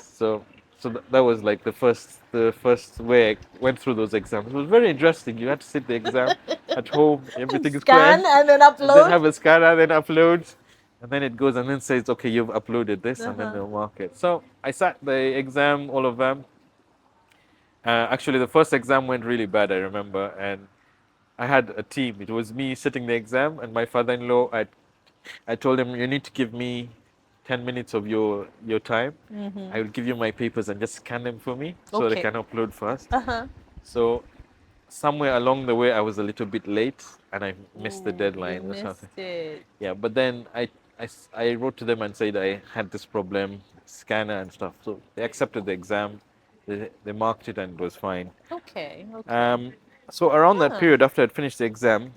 So that was like the first way I went through those exams. It was very interesting. You had to sit the exam at home, And everything is scan crashed, and then and then upload. have a scanner, then upload, and then it goes and then says, okay, you've uploaded this, and then Uh-huh. they'll mark it. So I sat the exam, all of them. Actually, the first exam went really bad, I remember, and I had a team. It was me sitting the exam, and my father-in-law. I told him, you need to give me 10 minutes of your time. Mm-hmm. I will give you my papers and just scan them for me so they Okay. can upload fast. Uh-huh. So somewhere along the way, I was a little bit late and I missed the Ooh, you deadline or something. missed it. Yeah, but then I wrote to them and said I had this problem, scanner and stuff. So they accepted the exam, they marked it and it was fine. Okay, okay. Um, so around that Huh. period, after I'd finished the exam,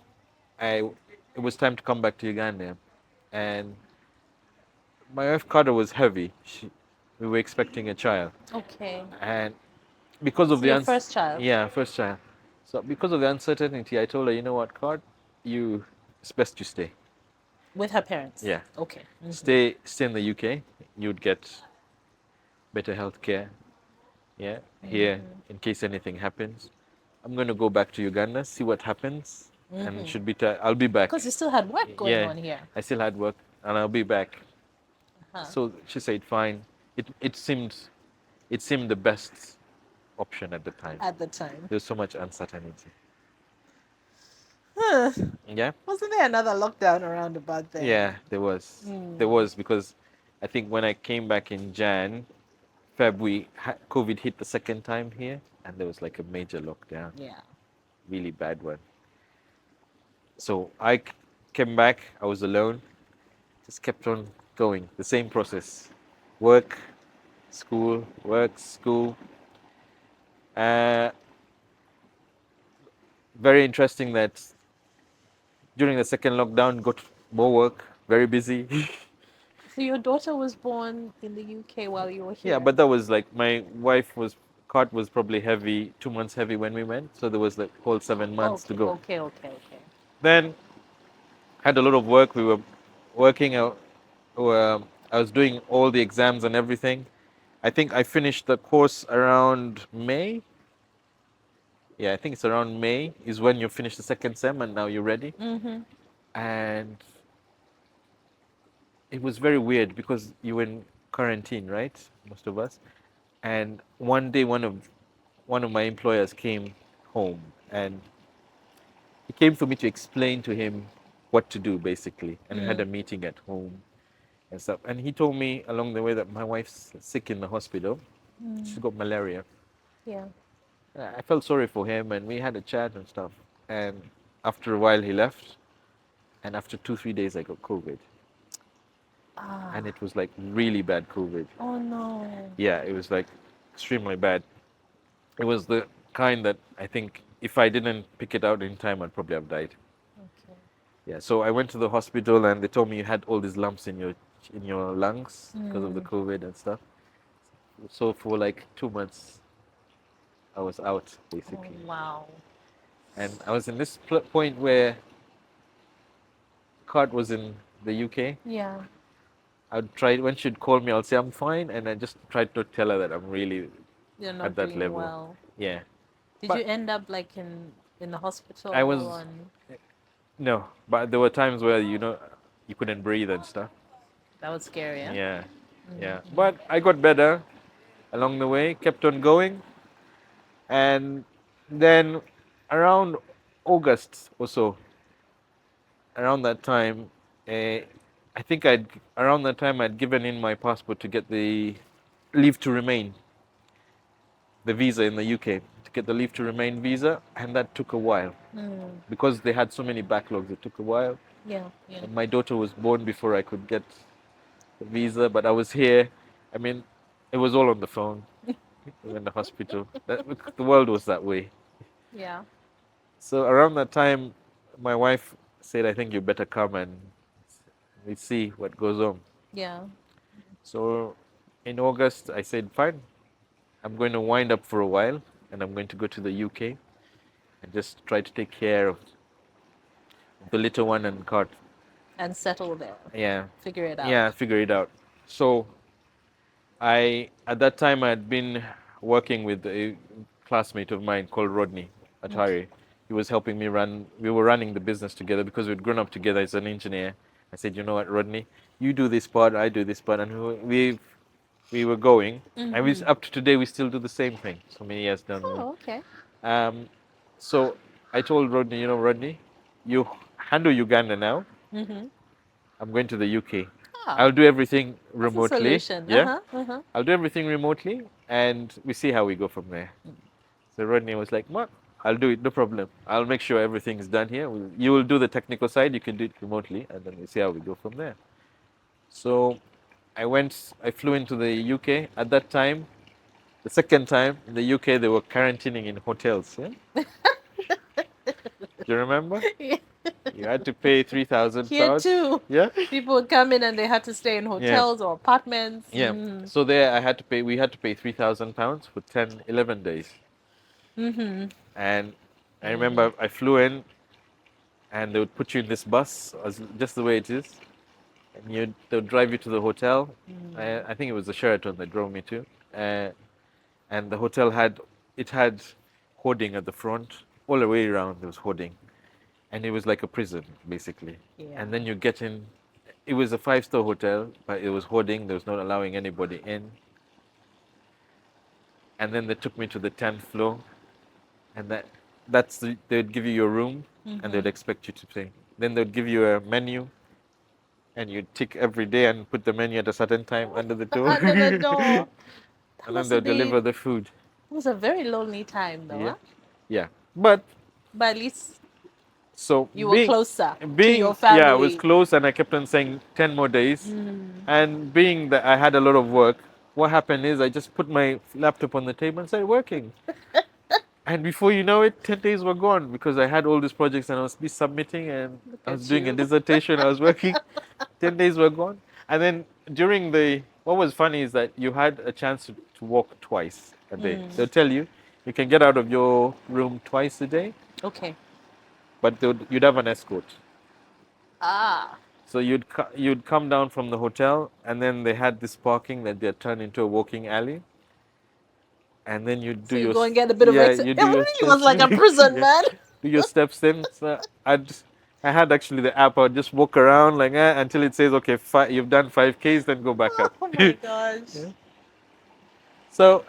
it was time to come back to Uganda. And my wife Carter was heavy. We were expecting a child. Okay. And because of So the your first child yeah, first child. So because of the uncertainty, I told her, you know what, Card, it's best you stay. with her parents. Yeah, Okay. stay in the UK. You'd get better health care. Yeah, here in case anything happens. I'm gonna go back to Uganda, see what happens, and should be. I'll be back. Because you still had work going Yeah, on here. I still had work, and I'll be back. Huh. So she said, fine. It seemed the best option at the time. At the time. There's so much uncertainty. Huh. Yeah. Wasn't there another lockdown around about then? Yeah, there was. There was because I think when I came back in Feb, COVID hit the second time here, and there was like a major lockdown, Yeah. really bad one. So came back. I was alone. Just kept on going. The same process: work, school, work, school. Uh, Very interesting that during the second lockdown, got more work. Very busy. So your daughter was born in the UK while you were here. Yeah, but that was like my wife was cart was probably heavy, 2 months heavy when we went, so there was like whole 7 months to Okay, go. okay, okay, okay. Then had a lot of work. We were working out. I was doing all the exams and everything. I think I finished the course around May. Yeah, I think it's around May is when you finish the second sem and now you're ready. And it was very weird because you were in quarantine, right? Most of us. And one day, one of my employers came home, and he came for me to explain to him what to do, basically. And we had a meeting at home and stuff. And he told me along the way that my wife's sick in the hospital. She's got malaria. Yeah. I felt sorry for him, and we had a chat and stuff. And after a while, he left. And after 2, 3 days, I got COVID. And it was like really bad COVID. Oh no. Yeah, it was like extremely bad. It was the kind that I think if I didn't pick it out in time, I'd probably have died. Okay. Yeah, so I went to the hospital and they told me you had all these lumps in your lungs because of the COVID and stuff. So for like 2 months, I was out Oh basically, wow. and I was in this point where Kat was in the UK. Yeah. I'd try when she'd call me, I'll say I'm fine, and I just tried to tell her that I'm really You're at not that doing level. well. Yeah, Did but you end up like in the hospital I was and no, but there were times where you couldn't breathe and stuff. that was scary, yeah? Yeah, yeah. But I got better along the way, kept on going, and then around August or so, around that time, I think around that time I'd given in my passport to get the leave to remain. the visa in the UK, to get the leave to remain visa, and that took a while Mm. because they had so many backlogs. It took a while, Yeah, yeah. and my daughter was born before I could get the visa. But I was here. I mean, it was all on the phone. We were in the hospital. The world was that way. Yeah. So around that time, my wife said, "I think you better come and we see what goes on." Yeah. So in August, I said, "Fine, I'm going to wind up for a while, and I'm going to go to the UK and just try to take care of the little one and God." And settle there. Yeah, Figure it out. yeah, figure it out. So at that time, I had been working with a classmate of mine called Rodney Okay. Atari. He was helping me run. We were running the business together because we'd grown up together as an engineer. I said, "You know what, Rodney, you do this part, I do this part," and we were going. And we, Mm-hmm. up to today, we still do the same thing. So many years down the line. Oh, okay. Um, so I told Rodney, "You know, Rodney, you handle Uganda now. Mm-hmm. I'm going to the UK. Ah, I'll do everything that's a remotely. solution. Yeah, Uh-huh. Uh-huh. I'll do everything remotely, and we see how we go from there." So Rodney was like, "What? I'll do it. No problem. I'll make sure everything's done here. You will do the technical side. You can do it remotely, and then we see how we go from there." So I flew into the UK. At that time, the second time in the UK, they were quarantining in hotels. Yeah? Do you remember? Yeah. You had to pay Here £3,000. too. Yeah? People would come in and they had to stay in Yeah. hotels or apartments. Yeah. Mm. So there we had to pay £3,000 for 10, 11 days. Mm-hmm. And I Mm. remember I flew in and they would put you in this bus, just the way it is. And they would drive you to the hotel. Mm. I think it was the Sheraton that drove me to. Uh, and the hotel had hoarding at the front. All the way around there was hoarding. And it was like a prison, basically. Yeah. And then you get in. It was a five-star hotel, but it was hoarding. There was not allowing anybody in. And then they took me to the 10th floor, and they would give you your room, and they would Mm-hmm. expect you to pay. Then they would give you a menu, and you'd tick every day and put the menu at a certain time under the door, Under the door. That and then must have they'll deliver been, the food. it was a very lonely time though, Yeah, huh? yeah. But But at least so you were closer to your yeah, I was family. close, and I kept on saying 10 more days. Mm. And being that I had a lot of work, what happened is I just put my laptop on the table and started working. And before you know it, 10 days were gone because I had all these projects and I was be submitting and Look I was at doing a you. dissertation, I was working. 10 days were gone. And then what was funny is that you had a chance to walk twice a day. Mm. They'll tell you can get out of your room twice a day, Okay. but you'd have an escort. Ah. So you'd come down from the hotel, and then they had this parking that they had turned into a walking alley, and then you do So you your go and get a bit of yeah, exit. you It do your really was steps. like a prison, Yeah, man. do your steps in. So I had actually the app. I'd just walk around like until it says okay, you've done 5Ks, then go back up. Oh my gosh. Yeah. So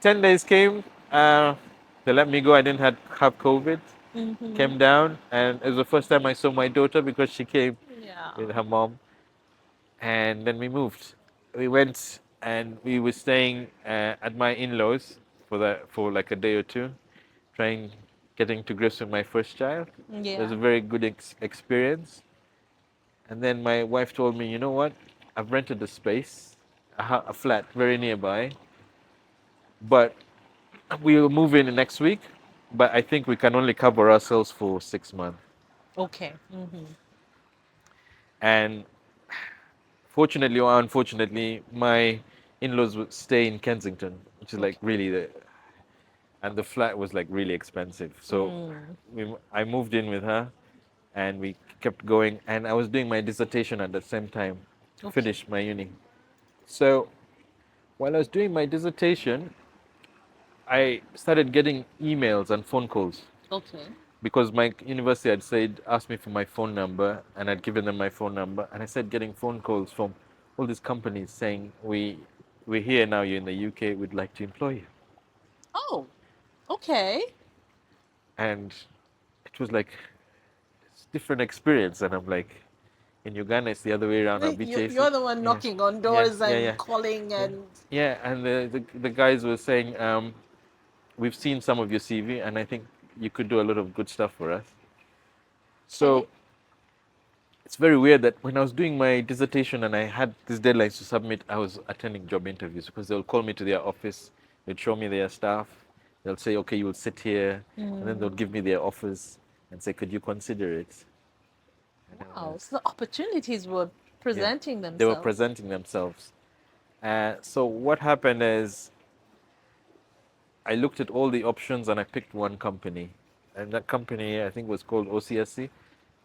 10 days came. They let me go. I didn't have COVID. Mm-hmm. Came down, and it was the first time I saw my daughter because she came Yeah. with her mom. And then we moved. We went and we were staying at my in-laws for like a day or two, trying getting to grips with my first child. It was Yeah. a very good experience. And then my wife told me, "You know what? I've rented a space, a flat very nearby, but we will move in next week. But I think we can only cover ourselves for 6 months." Okay. Mm-hmm. And fortunately or unfortunately, my in-laws would stay in Kensington, which is like Okay. really and the flat was like really expensive. So Mm. I moved in with her, and we kept going. And I was doing my dissertation at the same time to Okay. finish my uni. So while I was doing my dissertation, I started getting emails and phone calls Okay. because my university had asked me for my phone number, and I'd given them my phone number, and I started getting phone calls from all these companies saying, we're here now, you're in the UK, we'd like to employ you. Oh. Okay. And it was like it's different experience, and I'm like, in Uganda it's the other way around. I'll be chasing. You're the one Yeah, knocking on yeah, doors yeah, and yeah, calling yeah, and yeah. And the guys were saying, we've seen some of your CV, and I think you could do a lot of good stuff for us. Okay. So it's very weird that when I was doing my dissertation and I had these deadlines to submit, I was attending job interviews because they'll call me to their office, they'd show me their stuff, they'll say, okay, you will sit here, and then they'll Mm. give me their offers and say, could you consider it? And I Wow. was, So the opportunities were yeah, presenting they were themselves. presenting themselves. So what happened is I looked at all the options and I picked one company. And that company, I think, was called OCSC.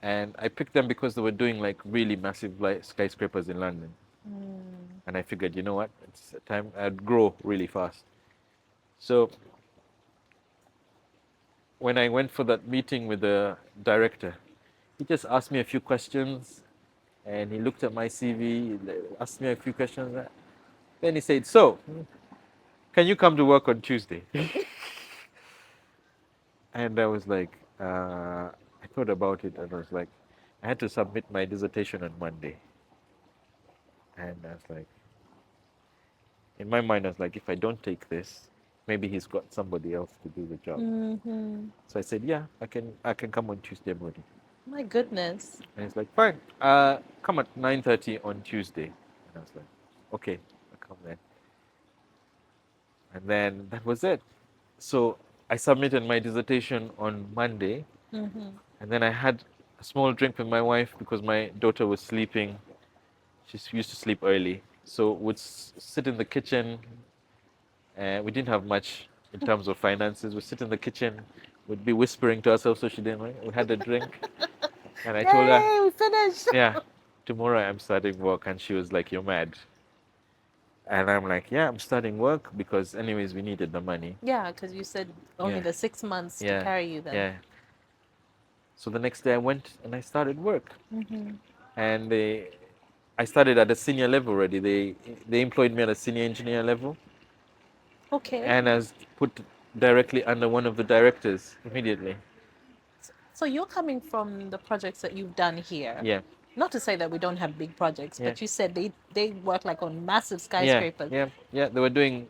And I picked them because they were doing like really massive like skyscrapers in London. Mm. And I figured, you know what, it's a time I'd grow really fast. So when I went for that meeting with the director, he just asked me a few questions and he looked at my CV, asked me a few questions. Then he said, so, can you come to work on Tuesday? And I was like, I thought about it and I was like, I had to submit my dissertation on Monday. And I was like, in my mind, I was like, if I don't take this, maybe he's got somebody else to do the job. Mm-hmm. So I said, yeah, I can come on Tuesday morning. My goodness. And he's like, fine, come at 9:30 on Tuesday. And I was like, okay, I'll come then. And then that was it. So I submitted my dissertation on Monday, Mm-hmm. and then I had a small drink with my wife because my daughter was sleeping. She used to sleep early, so would sit in the kitchen. We didn't have much in terms of finances. We'd sit in the kitchen, we'd be whispering to ourselves so she didn't wake. We had a drink, and I told her, Yay, we finished. yeah, tomorrow I'm starting work. And she was like, you're mad. And I'm like, yeah, I'm starting work because, anyways, we needed the money. Yeah, because you said only Yeah, the 6 months to yeah, carry you then. yeah. So the next day I went and I started work. Mm-hmm. And I started at a senior level already. They employed me at a senior engineer level. Okay. And I was put directly under one of the directors immediately. So you're coming from the projects that you've done here. Yeah, Not to say that we don't have big projects, yeah, but you said they work like on massive yeah, skyscrapers. yeah, yeah. They were doing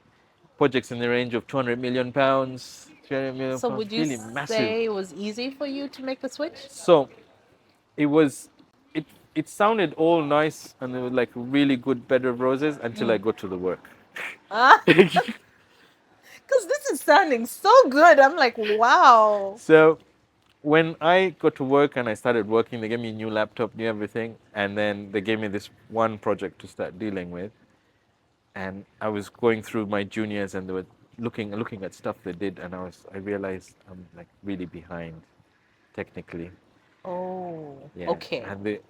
projects in the range of 200 million pounds, 300 million So pounds, would you really massive. say it was easy for you to make the switch? So it was, it, it sounded all nice and it was like really good bed of roses until I Mm. got to the work. Ah, because this is sounding so good. I'm like, wow. So when I got to work and I started working, they gave me a new laptop, new everything, and then they gave me this one project to start dealing with. And I was going through my juniors, and they were looking at stuff they did, and I realized I'm like really behind technically. Oh, Yeah, okay. and they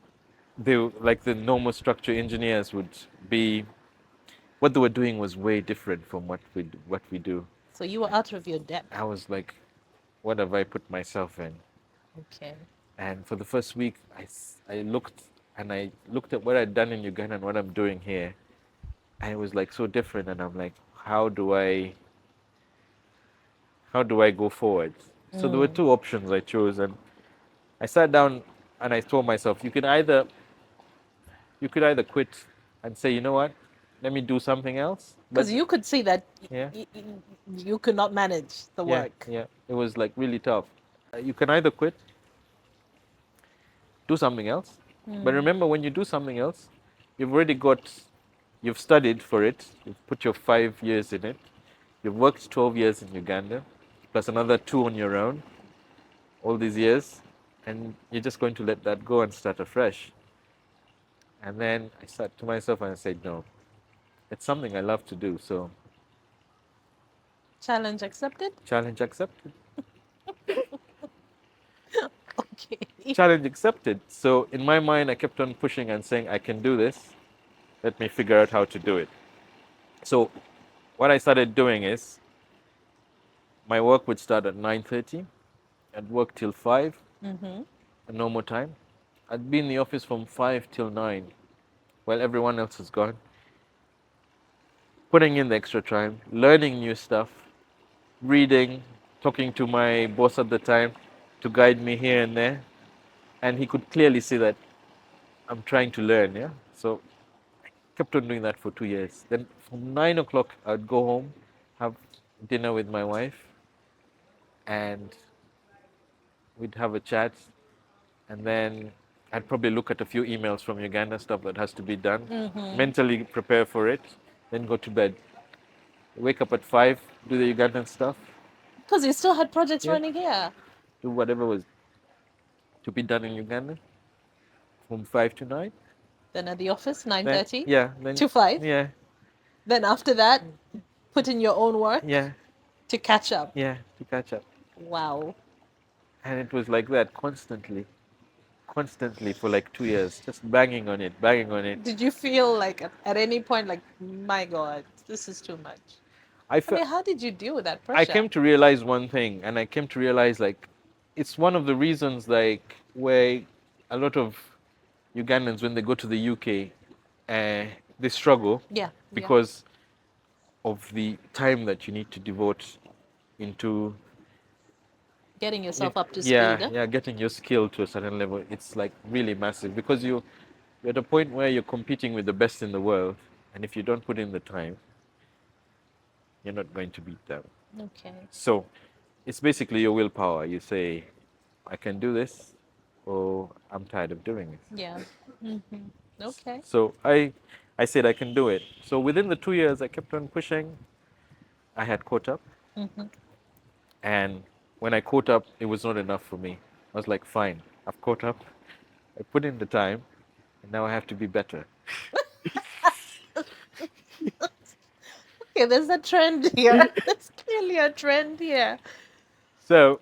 like the normal structure engineers would be, what they were doing was way different from what we do. So you were out of your depth. I was like, what have I put myself in? Okay. And for the first week, I looked and I looked at what I'd done in Uganda and what I'm doing here, and it was like so different. And I'm like, how do I go forward? So there were Mm. two options I chose, and I sat down and I told myself, you could either quit and say, you know what, let me do something else. But Because you could see that yeah, you could not manage the yeah, work. yeah, it was like really tough. You can either quit, do something else. But Mm. remember, when you do something else, you've already got, you've studied for it, you've put your 5 years in it, you've worked 12 years in Uganda, plus another two on your own, all these years, and you're just going to let that go and start afresh. And then I sat to myself and I said, no, it's something I love to do, so Challenge accepted? challenge accepted. Okay. Challenge accepted. So in my mind, I kept on pushing and saying, I can do this. Let me figure out how to do it. So what I started doing is my work would start at 9:30. I'd work till 5, Mm-hmm. a normal time. I'd be in the office from 5 till 9 while everyone else is gone, putting in the extra time, learning new stuff, reading, talking to my boss at the time to guide me here and there. And he could clearly see that I'm trying to learn, yeah? So kept on doing that for 2 years. Then from 9 o'clock, I'd go home, have dinner with my wife. and we'd have a chat, and then I'd probably look at a few emails from Uganda, stuff that has to be done, mentally prepare for it, then go to bed. Wake up at 5, do the Ugandan stuff, Because you still had projects yeah, running here. do whatever was to be done in Uganda from 5 to 9. Then at the office, Then 9:30 yeah, then to 5. yeah, Then after that, put in your own work yeah, to catch up. yeah, to catch up. Wow. And it was like that constantly for like 2 years, just banging on it, banging on it. Did you feel like at any point, like, my God, this is too much? I I felt mean, how did you deal with that I pressure? came to realize one thing, and I came to realize like it's one of the reasons like where a lot of Ugandans when they go to the UK, they struggle Yeah, yeah. because of the time that you need to devote into Getting yourself up to yeah, speed. yeah, getting your skill to a certain level. It's like really massive because you're at a point where you're competing with the best in the world, and if you don't put in the time, you're not going to beat them. Okay. So it's basically your willpower. You say, I can do this, or I'm tired of doing it. Yeah. Okay. So I said I can do it. So within the 2 years, I kept on pushing. I had caught up, and when I caught up, it was not enough for me. I was like, fine, I've caught up. I put in the time, and now I have to be better. Okay, there's a trend here. There's clearly a trend here. So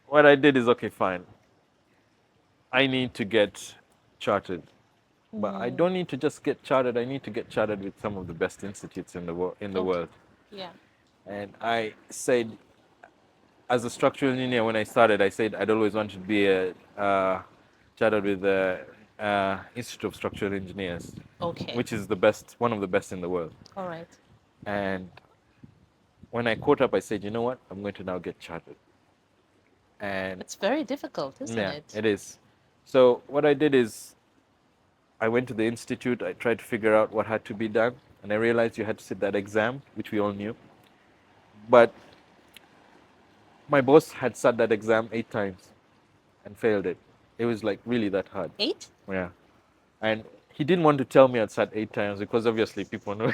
what I did is okay, fine. I need to get chartered. But I don't need to just get chartered. I need to get chartered with some of the best institutes in the Okay. world. Yeah. And I said, as a structural engineer, when I started, I said I'd always wanted to be chartered with the Institute of Structural Engineers, Okay. which is the best, one of the best in the world. All right. And when I caught up, I said, you know what? I'm going to now get chartered. And It's very difficult, isn't yeah, it? it is. So what I did is I went to the institute. I tried to figure out what had to be done, and I realized you had to sit that exam, which we all knew. But my boss had sat that exam 8 times and failed it. It was like really that hard. 8? Yeah, and he didn't want to tell me I'd sat 8 times because obviously people know.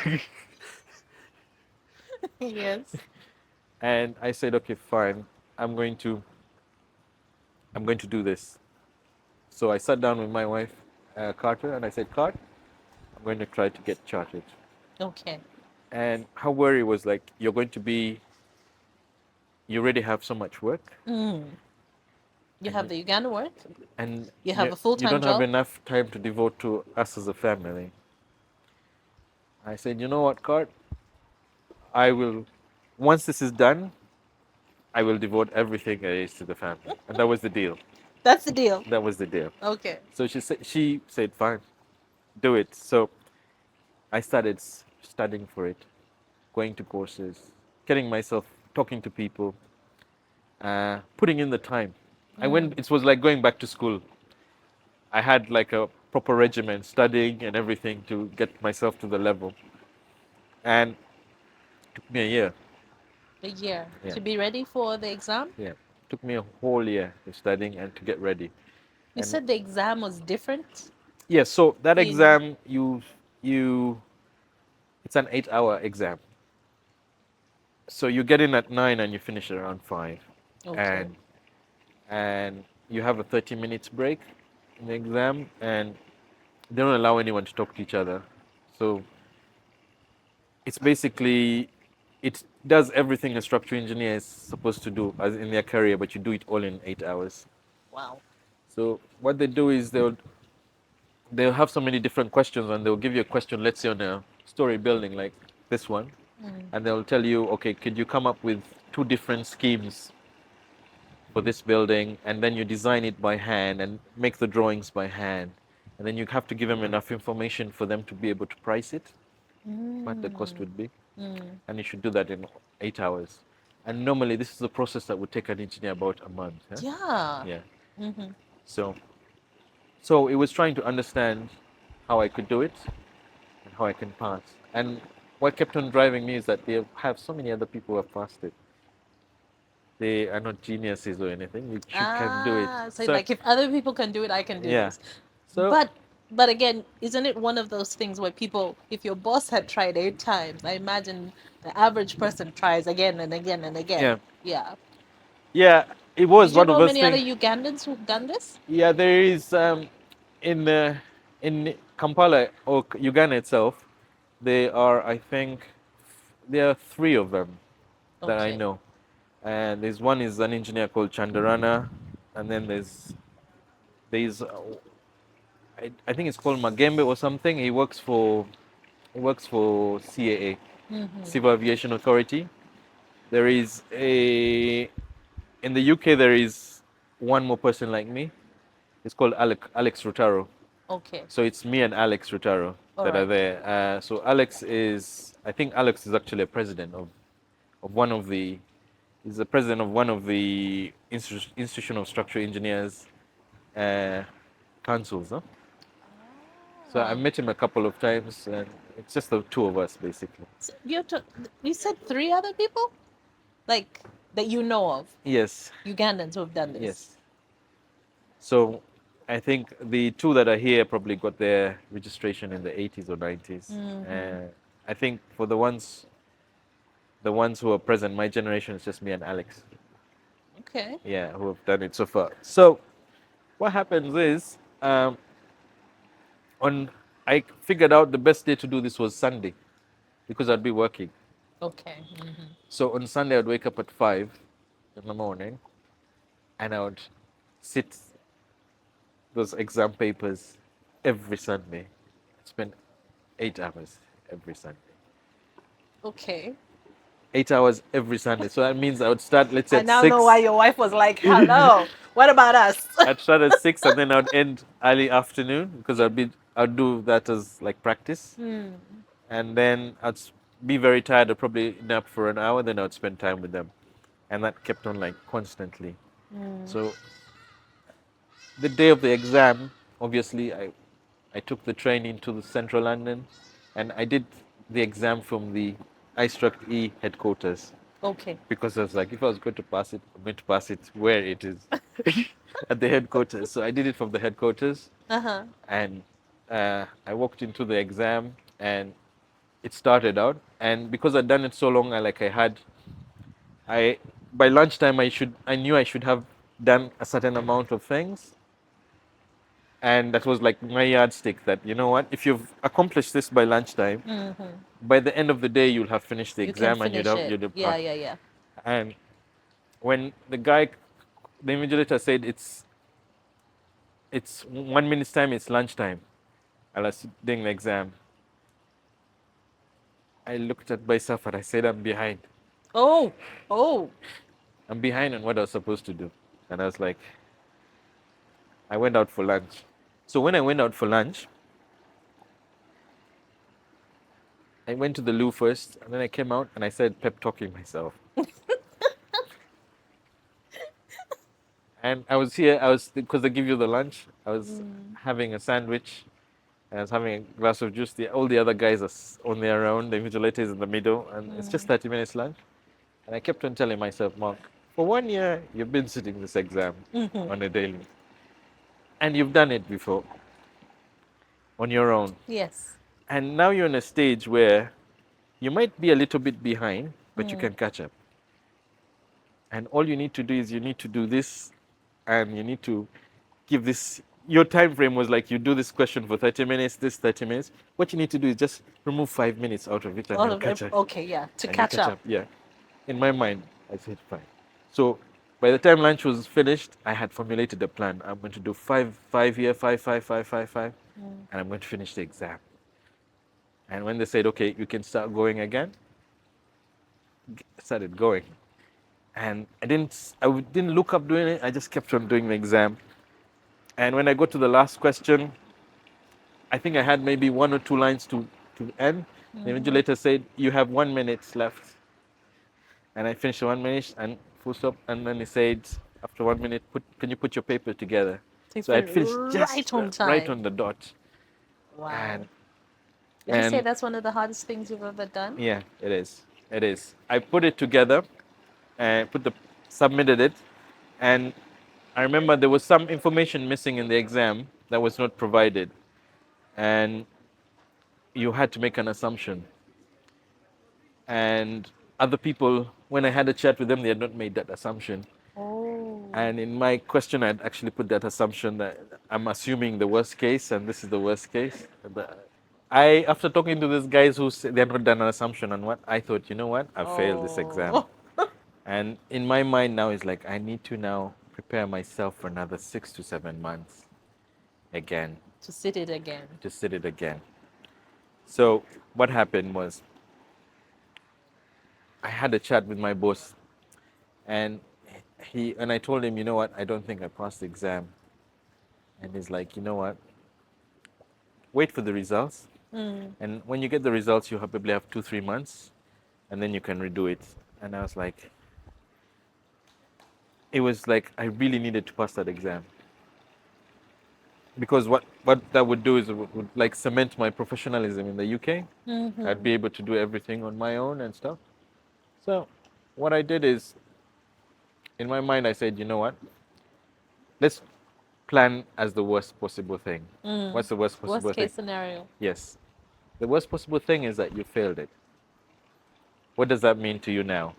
Yes. And I said, okay, fine. I'm going to do this. So I sat down with my wife, Carter, and I said, Cart, I'm going to try to get chartered. Okay. And her worry was like, you already have so much work, You have the Uganda work. and You have a you full-time don't have job. enough time to devote to us as a family. I said, you know what, Cart? I will, once this is done, I will devote everything there is to the family. And that was the deal. That's the deal. That was the deal. Okay. So she said, fine, do it. So I started studying for it, going to courses, getting myself talking to people, putting in the time. I went. It was like going back to school. I had like a proper regimen, studying and everything to get myself to the level, and it took me a year. A year Yeah. to be ready for the exam. Yeah, it took me a whole year of studying and to get ready. You And said the exam was different. yeah, so that in- exam you it's an 8-hour exam. So you get in at 9 and you finish around 5. Okay. And you have a 30 minutes break in the exam, and they don't allow anyone to talk to each other. So it's basically, it does everything a structural engineer is supposed to do as in their career, but you do it all in 8 hours. Wow. So what they do is they'll have so many different questions, and they'll give you a question, let's say on a story building like this one, and they'll tell you, okay, could you come up with 2 different schemes for this building, and then you design it by hand and make the drawings by hand, and then you have to give them enough information for them to be able to price it, what the cost would be, and you should do that in 8 hours. And normally this is a process that would take an engineer about a month. Yeah. Yeah. So it was trying to understand how I could do it and how I can pass. And what kept on driving me is that they have so many other people who have passed it. They are not geniuses or anything. You can do it. Ah, so So like if other people can do it, I can do yeah. this. So But but again, isn't it one of those things where people, if your boss had tried 8 times, I imagine the average person tries again and again and again. yeah, Yeah. yeah. It was Did you one of know those many other things. Ugandans who've done this? Yeah, there is in Kampala or Uganda itself. There are, I think, there are three of them that I Okay. know. And there's one is an engineer called Chandarana, and then there's I think it's called Magembe or something. He works for CAA, Mm-hmm. Civil Aviation Authority. There is a in the UK there is one more person like me. It's called Alex Rotaro. Okay. So it's me and Alex Rotaro All that are right. there. So I think Alex is actually a president of one of the, he's the president of one of the Institution of Structural Engineers uh, councils. Huh? So I Ah. met him a couple of times, and it's just the two of us basically. So you said three other people? Like that you know of, Yes, Ugandans who have done this. yes. So I think the two that are here probably got their registration in the 80s or 90s. Mm-hmm. I think for the ones who are present, my generation is just me and Alex. Okay. Yeah, who have done it so far. So what happens is, on I figured out the best day to do this was Sunday because I'd be working. Okay. Mm-hmm. So on Sunday I'd wake up at 5 in the morning and I would sit those exam papers every Sunday. Spend 8 hours every Sunday. Okay. 8 hours every Sunday. So that means I would start, let's say, I at now know why 6. your wife was like, "Hello, what about us?" I'd start at 6 and then I'd end early afternoon because I'd do that as like practice. Hmm. And then be very tired. I'd probably nap for an hour, then I'd spend time with them. And that kept on like constantly. Hmm. So the day of the exam, obviously, I took the train into the central London and I did the exam from the iStruct E headquarters Okay. because I was like, if I was going to pass it, I'm going to pass it where it is at the headquarters. So I did it from the headquarters Uh-huh. and I walked into the exam and it started out. And because I'd done it so long, I by lunchtime I knew I should have done a certain amount of things, and that was like my yardstick. That you know what, if you've accomplished this by lunchtime, Mm-hmm. by the end of the day you'll have finished the You can exam and finish it. you'd have Yeah, passed. yeah, yeah. And when the invigilator said it's 1 minute's time, it's lunchtime, I was doing the exam. I looked at myself and I said, I'm behind. Oh, oh. I'm behind on what I was supposed to do. And I was like, I went out for lunch. So when I went out for lunch, I went to the loo first, and then I came out and I started pep talking myself. And because they give you the lunch, I was Mm. having a sandwich, and I was having a glass of juice. All the other guys are on their own, the invigilator is in the middle, and it's just Mm. 30 minutes lunch. And I kept on telling myself, Mark, for 1 year, you've been sitting this exam Mm-hmm. on a daily, and you've done it before on your own. Yes. And now you're in a stage where you might be a little bit behind, but you Mm. can catch up. And all you need to do is you need to do this, and you need to give this. Your time frame was like you do this question for 30 minutes, this 30 minutes. What you need to do is just remove 5 minutes out of it, and All you'll of it. catch up. Okay, yeah. To And you catch catch up. up. Yeah. In my mind, I said fine. So by the time lunch was finished, I had formulated a plan. I'm going to do five here, five, Mm. and I'm going to finish the exam. And when they said, okay, you can start going again, I started going. And I didn't look up doing it. I just kept on doing the exam. And when I got to the last question, I think I had maybe 1 or 2 lines to end. The Mm-hmm. invigilator said, you have 1 minute left. And I finished the 1 minute and full stop. And then he said, after 1 minute, can you put your paper together? So you So I'd finished finished right just on right time. on the dot. Wow. And Would you say and that's one of the hardest things you've ever done? yeah, it is. It is. I put it together and put the submitted it, and I remember there was some information missing in the exam that was not provided, and you had to make an assumption. And other people, when I had a chat with them, they had not made that assumption. Oh. And in my question, I'd actually put that assumption that I'm assuming the worst case, and this is the worst case. After talking to these guys who said they had not done an assumption on what, I thought, you know what, I failed this exam. Oh. And in my mind now is like, I need to now prepare myself for another 6 to 7 months again, To sit it again. to sit it again. So what happened was I had a chat with my boss, and I told him, you know what, I don't think I passed the exam. And he's like, you know what, wait for the results. And when you get the results, you probably have 2 3 months, and then you can redo it. And I was like, it was like I really needed to pass that exam, because what that would do is it would like cement my professionalism in the UK. I'd be able to do everything on my own and stuff. So what I did is, in my mind, I said, you know what, let's plan as the worst possible thing. What's the worst possible Worst thing? case scenario. Yes, the worst possible thing is that you failed it. What does that mean to you now?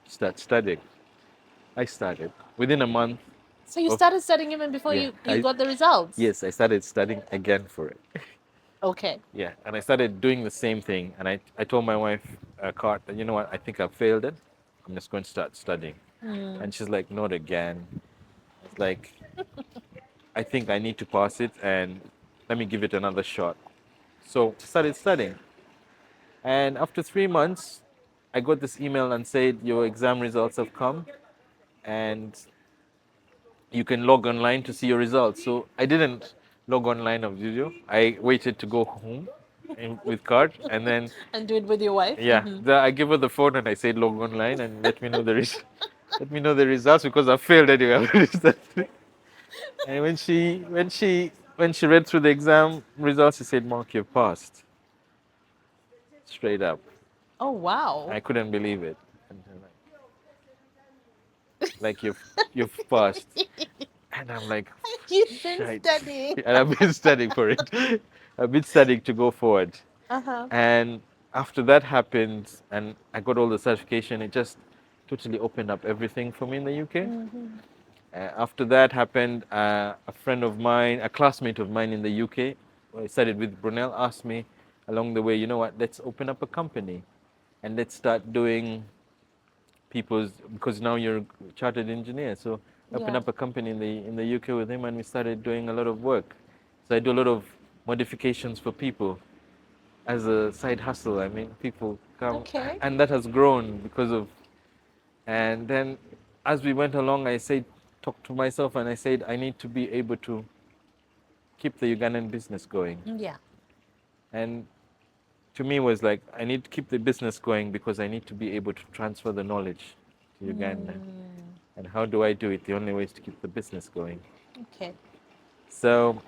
Start studying. I started within a month. So you of started studying even before yeah you got the results? yes, I started studying again for it. Okay. Yeah, and I started doing the same thing. And I told my wife, Cart, that, you know what, I think I failed it. I'm just going to start studying. And she's like, not again. It's like, I think I need to pass it, and let me give it another shot. So I started studying. And after 3 months, I got this email and said, your exam results have come, and you can log online to see your results. So I didn't log online of video. I waited to go home with card, and then And do it with your wife? yeah, I give her the phone and I said log online and let me know let me know the results, because I failed anyway. And when she read through the exam results, she said, "Mark, you've passed." Straight up, Oh, wow. I couldn't believe it. And they're like you've passed, and I'm like, You've been shite. studying. And I've been studying for it. I've been studying to go forward. Uh-huh. And after that happened, and I got all the certification, it just totally opened up everything for me in the UK. After that happened, a friend of mine, a classmate of mine in the UK, who I studied with, Brunel, asked me along the way, you know what, let's open up a company and let's start doing people's, because now you're a chartered engineer. So open Yeah. up a company in the UK with him, and we started doing a lot of work. So I do a lot of modifications for people as a side hustle. I mean, people come, Okay. and that has grown because of. And then, as we went along, I said, talked to myself, and I said, I need to be able to keep the Ugandan business going. Yeah. And to me, was like, I need to keep the business going because I need to be able to transfer the knowledge to Uganda. And how do I do it? The only way is to keep the business going. Okay. So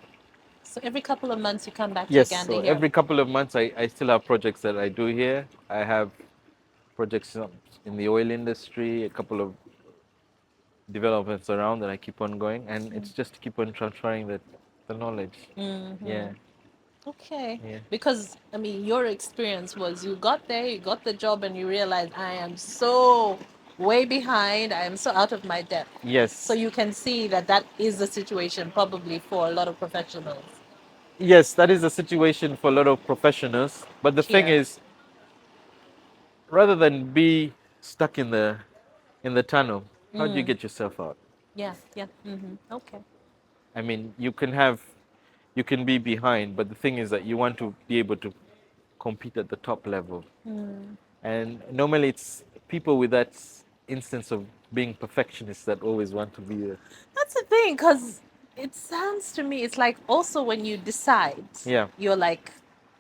So every couple of months you come back to yes, Uganda so here. every couple of months I still have projects that I do here. I have projects in the oil industry, a couple of developments around that I keep on going, and it's just to keep on transferring the knowledge. Yeah, Okay. yeah. Because, I mean, your experience was you got there, you got the job, and you realized I am so way behind, I am so out of my depth. Yes. So you can see that that is the situation probably for a lot of professionals Yes, that is the situation for a lot of professionals. But the thing here. is, rather than be stuck in the tunnel, how do you get yourself out? Yeah, yeah. Okay. I mean, you can be behind, but the thing is that you want to be able to compete at the top level. And normally it's people with that instance of being perfectionists that always want to be there. That's the thing, because it sounds to me, it's like also when you decide, Yeah. you're like,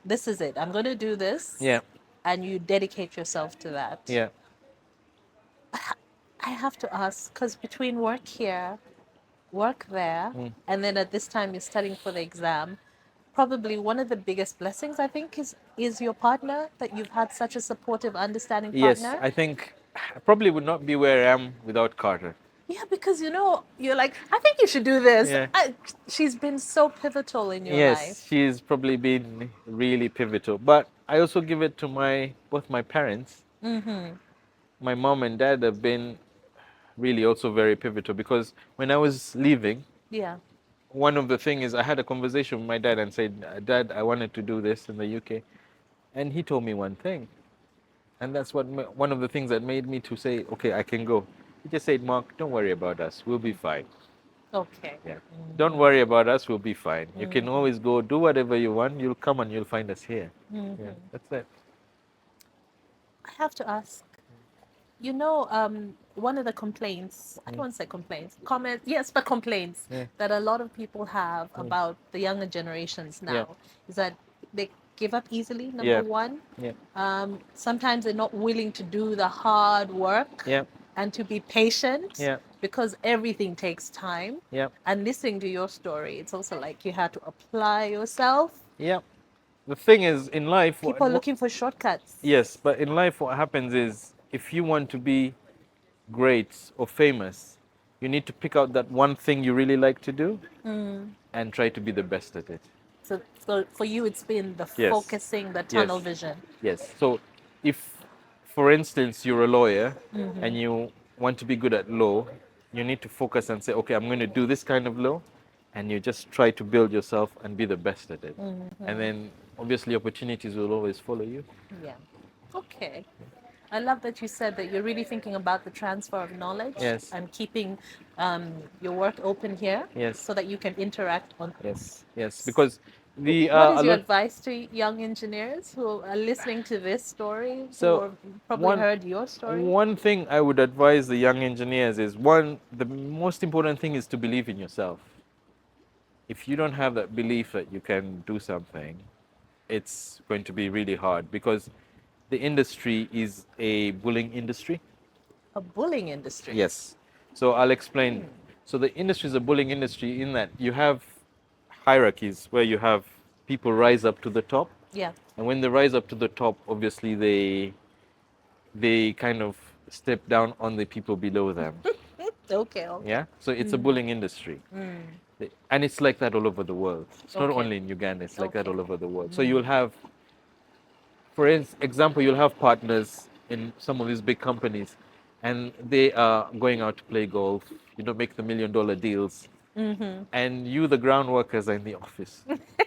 this is it, I'm going to do this. Yeah. And you dedicate yourself to that. Yeah. I have to ask, because between work here, work there, and then at this time you're studying for the exam, probably one of the biggest blessings I think is your partner, that you've had such a supportive, understanding Yes, partner. I think I probably would not be where I am without Carter. Yeah, because you're like, I think you should do this. Yeah. She's been so pivotal in your life. Yes, she's probably been really pivotal. But I also give it to my both my parents. Mm-hmm. My mom and dad have been really also very pivotal because when I was leaving, Yeah. one of the things is I had a conversation with my dad and said, Dad, I wanted to do this in the UK. And he told me one thing. And that's one of the things that made me to say, okay, I can go. He just said, Mark, don't worry about us. We'll be fine. Okay. Yeah. Don't worry about us. We'll be fine. You can Mm-hmm. always go do whatever you want. You'll come and you'll find us here. Mm-hmm. Yeah, that's it. I have to ask. One of the complaints, I don't want to say complaints, comment, yes, but complaints Yeah. that a lot of people have about the younger generations Yeah. now is that they give up easily, number Yeah. one. Yeah. Sometimes they're not willing to do the hard work Yeah. and to be patient Yeah. because everything takes time. Yeah. And listening to your story, it's also like you had to apply yourself. Yeah. The thing is, in life, People are looking for shortcuts. yes, but in life, what happens is if you want to be great or famous, you need to pick out that one thing you really like to do and try to be the best at it. So for you, it's been the Yes. focusing, the tunnel Yes. vision. Yes. So if, for instance, you're a lawyer and you want to be good at law, you need to focus and say, okay, I'm going to do this kind of law. And you just try to build yourself and be the best at it. And then obviously opportunities will always follow you. Yeah. Okay. I love that you said that you're really thinking about the transfer of knowledge Yes. and keeping your work open here Yes. so that you can interact on. Yes. Yes. Because the What is a your lot, advice to young engineers who are listening to this story, So, who have probably one- heard your story? one thing I would advise the young engineers is one, the most important thing is to believe in yourself. If you don't have that belief that you can do something, it's going to be really hard because the industry is a bullying industry. A bullying industry. Yes. So I'll explain. So the industry is a bullying industry in that you have hierarchies where you have people rise up to the top, Yeah. and when they rise up to the top, obviously they kind of step down on the people below them. Okay. Okay. Yeah. So it's a bullying industry. And it's like that all over the world. It's not Okay. only in Uganda, it's like that Okay. all over the world. So you'll have, for example, you'll have partners in some of these big companies and they are going out to play golf, make the $1 million deals. And you, the ground workers, are in the office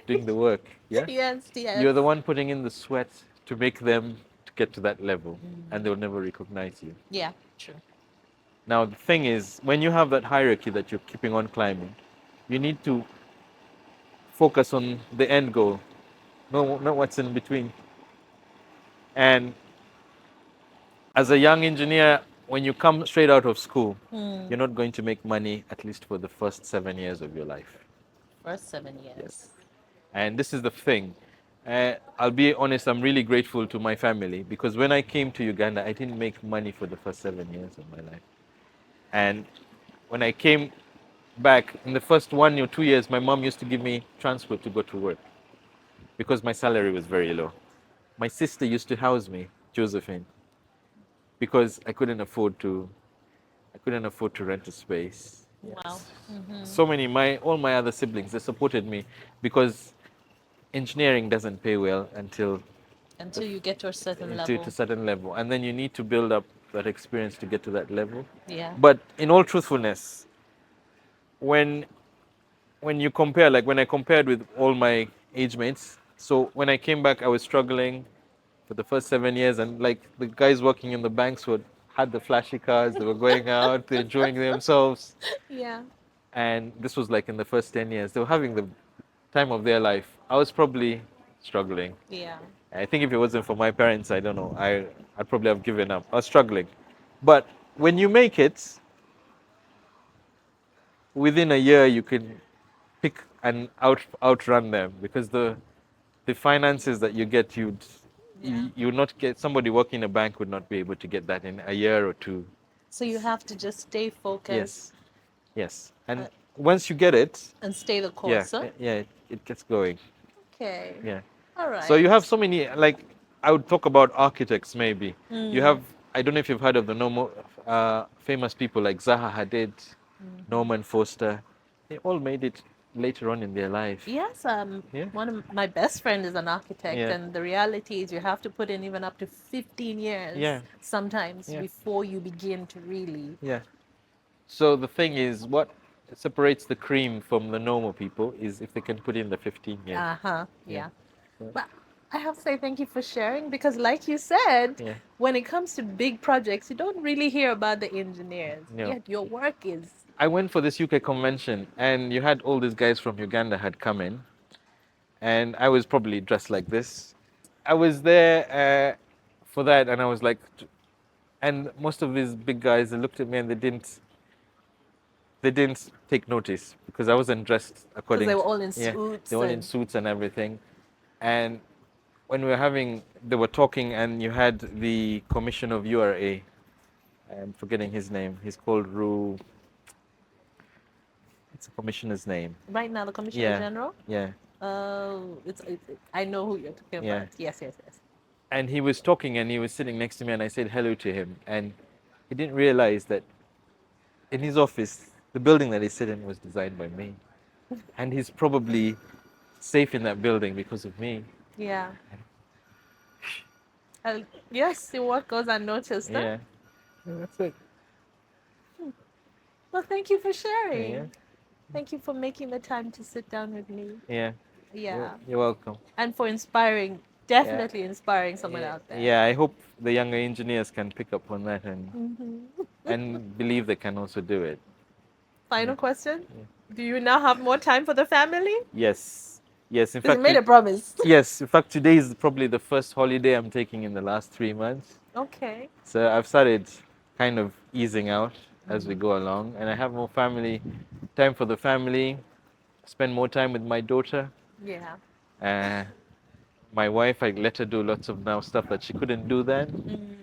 doing the work. Yeah. Yes. Yes. You're the one putting in the sweat to make them to get to that level and they'll never recognize you. Yeah. True. Now, the thing is, when you have that hierarchy that you're keeping on climbing, you need to focus on the end goal, not what's in between. And as a young engineer, when you come straight out of school, you're not going to make money at least for the first 7 years of your life. First 7 years. Yes. And this is the thing. I'll be honest, I'm really grateful to my family because when I came to Uganda, I didn't make money for the first 7 years of my life. And when I came back in the first 1 or 2 years, my mom used to give me transport to go to work because my salary was very low. My sister used to house me, Josephine, because I couldn't afford to rent a space. Wow. So all my other siblings, they supported me because engineering doesn't pay well until Until you get to a certain to level. a certain level, and then you need to build up that experience to get to that level. Yeah. But in all truthfulness, when you compare, like when I compared with all my age mates, so when I came back, I was struggling for the first 7 years, and like the guys working in the banks had the flashy cars, they were going out, they're enjoying themselves, Yeah. and this was like in the first 10 years, they were having the time of their life. I was probably struggling. Yeah. I think if it wasn't for my parents, I don't know, I'd probably have given up. I was struggling. But when you make it, within a year you can pick and outrun them because the finances that you get, you would not get, somebody working in a bank would not be able to get that in a year or two. So you have to just stay focused Yes. And once you get it, and stay the course. Huh? it gets going. Okay. Yeah. All right. So you have so many, like I would talk about architects maybe. You have I don't know if you've heard of the normal famous people like Zaha Hadid, Norman Foster. They all made it later on in their life. Yes, Yeah. one of my best friend is an architect, Yeah. and the reality is you have to put in even up to 15 years Yeah. sometimes Yeah. before you begin to really. Yeah. So the thing is, what separates the cream from the normal people is if they can put in the 15 years. Uh-huh, Yeah. yeah. But I have to say thank you for sharing because, like you said, Yeah. when it comes to big projects, you don't really hear about the engineers. No. Yet your work is. I went for this UK convention, and you had all these guys from Uganda had come in, and I was probably dressed like this. I was there for that, and I was like, and most of these big guys, they looked at me and they didn't take notice because I wasn't dressed Because according. they were to, all in yeah, suits. they were all in suits and everything, and when we were having, they were talking, and you had the commissioner of URA. I'm forgetting his name. He's called Ru. It's a commissioner's name. Right now, the Commissioner Yeah. General. Yeah. I know who you're talking Yeah. about. Yes, yes, yes. And he was talking, and he was sitting next to me, and I said hello to him, and he didn't realize that in his office, the building that he sat in was designed by me, and he's probably safe in that building because of me. Yeah. Yes, your work goes unnoticed. Huh? Yeah. Yeah, that's it. Well, thank you for sharing. Yeah. Thank you for making the time to sit down with me. Yeah. Yeah. You're welcome. And for inspiring, definitely inspiring someone Yeah. out there. Yeah, I hope the younger engineers can pick up on that and Mhm. and believe they can also do it. Final question. Do you now have more time for the family? Yes. Yes. In Because fact, you made a promise. yes. In fact, today is probably the first holiday I'm taking in the last 3 months. Okay. So I've started kind of easing out as we go along, and I have more family time for the family. Spend more time with my daughter. Yeah. My wife, I let her do lots of now stuff that she couldn't do then,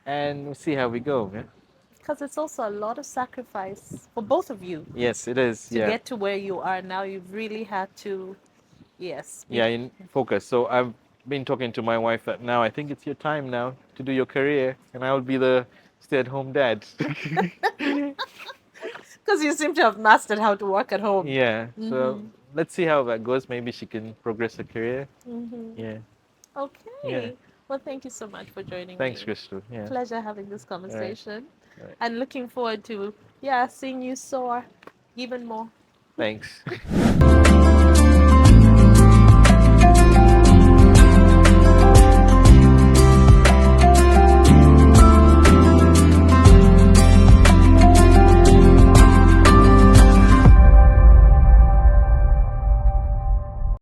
and we'll see how we go. Yeah? Because it's also a lot of sacrifice for both of you Yes, it is. to Yeah. get to where you are now. You've really had to, yes. Yeah, in focus. So I've been talking to my wife that now I think it's your time now to do your career, and I'll be the stay-at-home dad. Because you seem to have mastered how to work at home. Yeah. So let's see how that goes. Maybe she can progress her career. Yeah. Okay. Yeah. Well, thank you so much for joining Thanks, me. Crystal. Yeah. Pleasure having this conversation. Right. And looking forward to, seeing you soar even more. Thanks.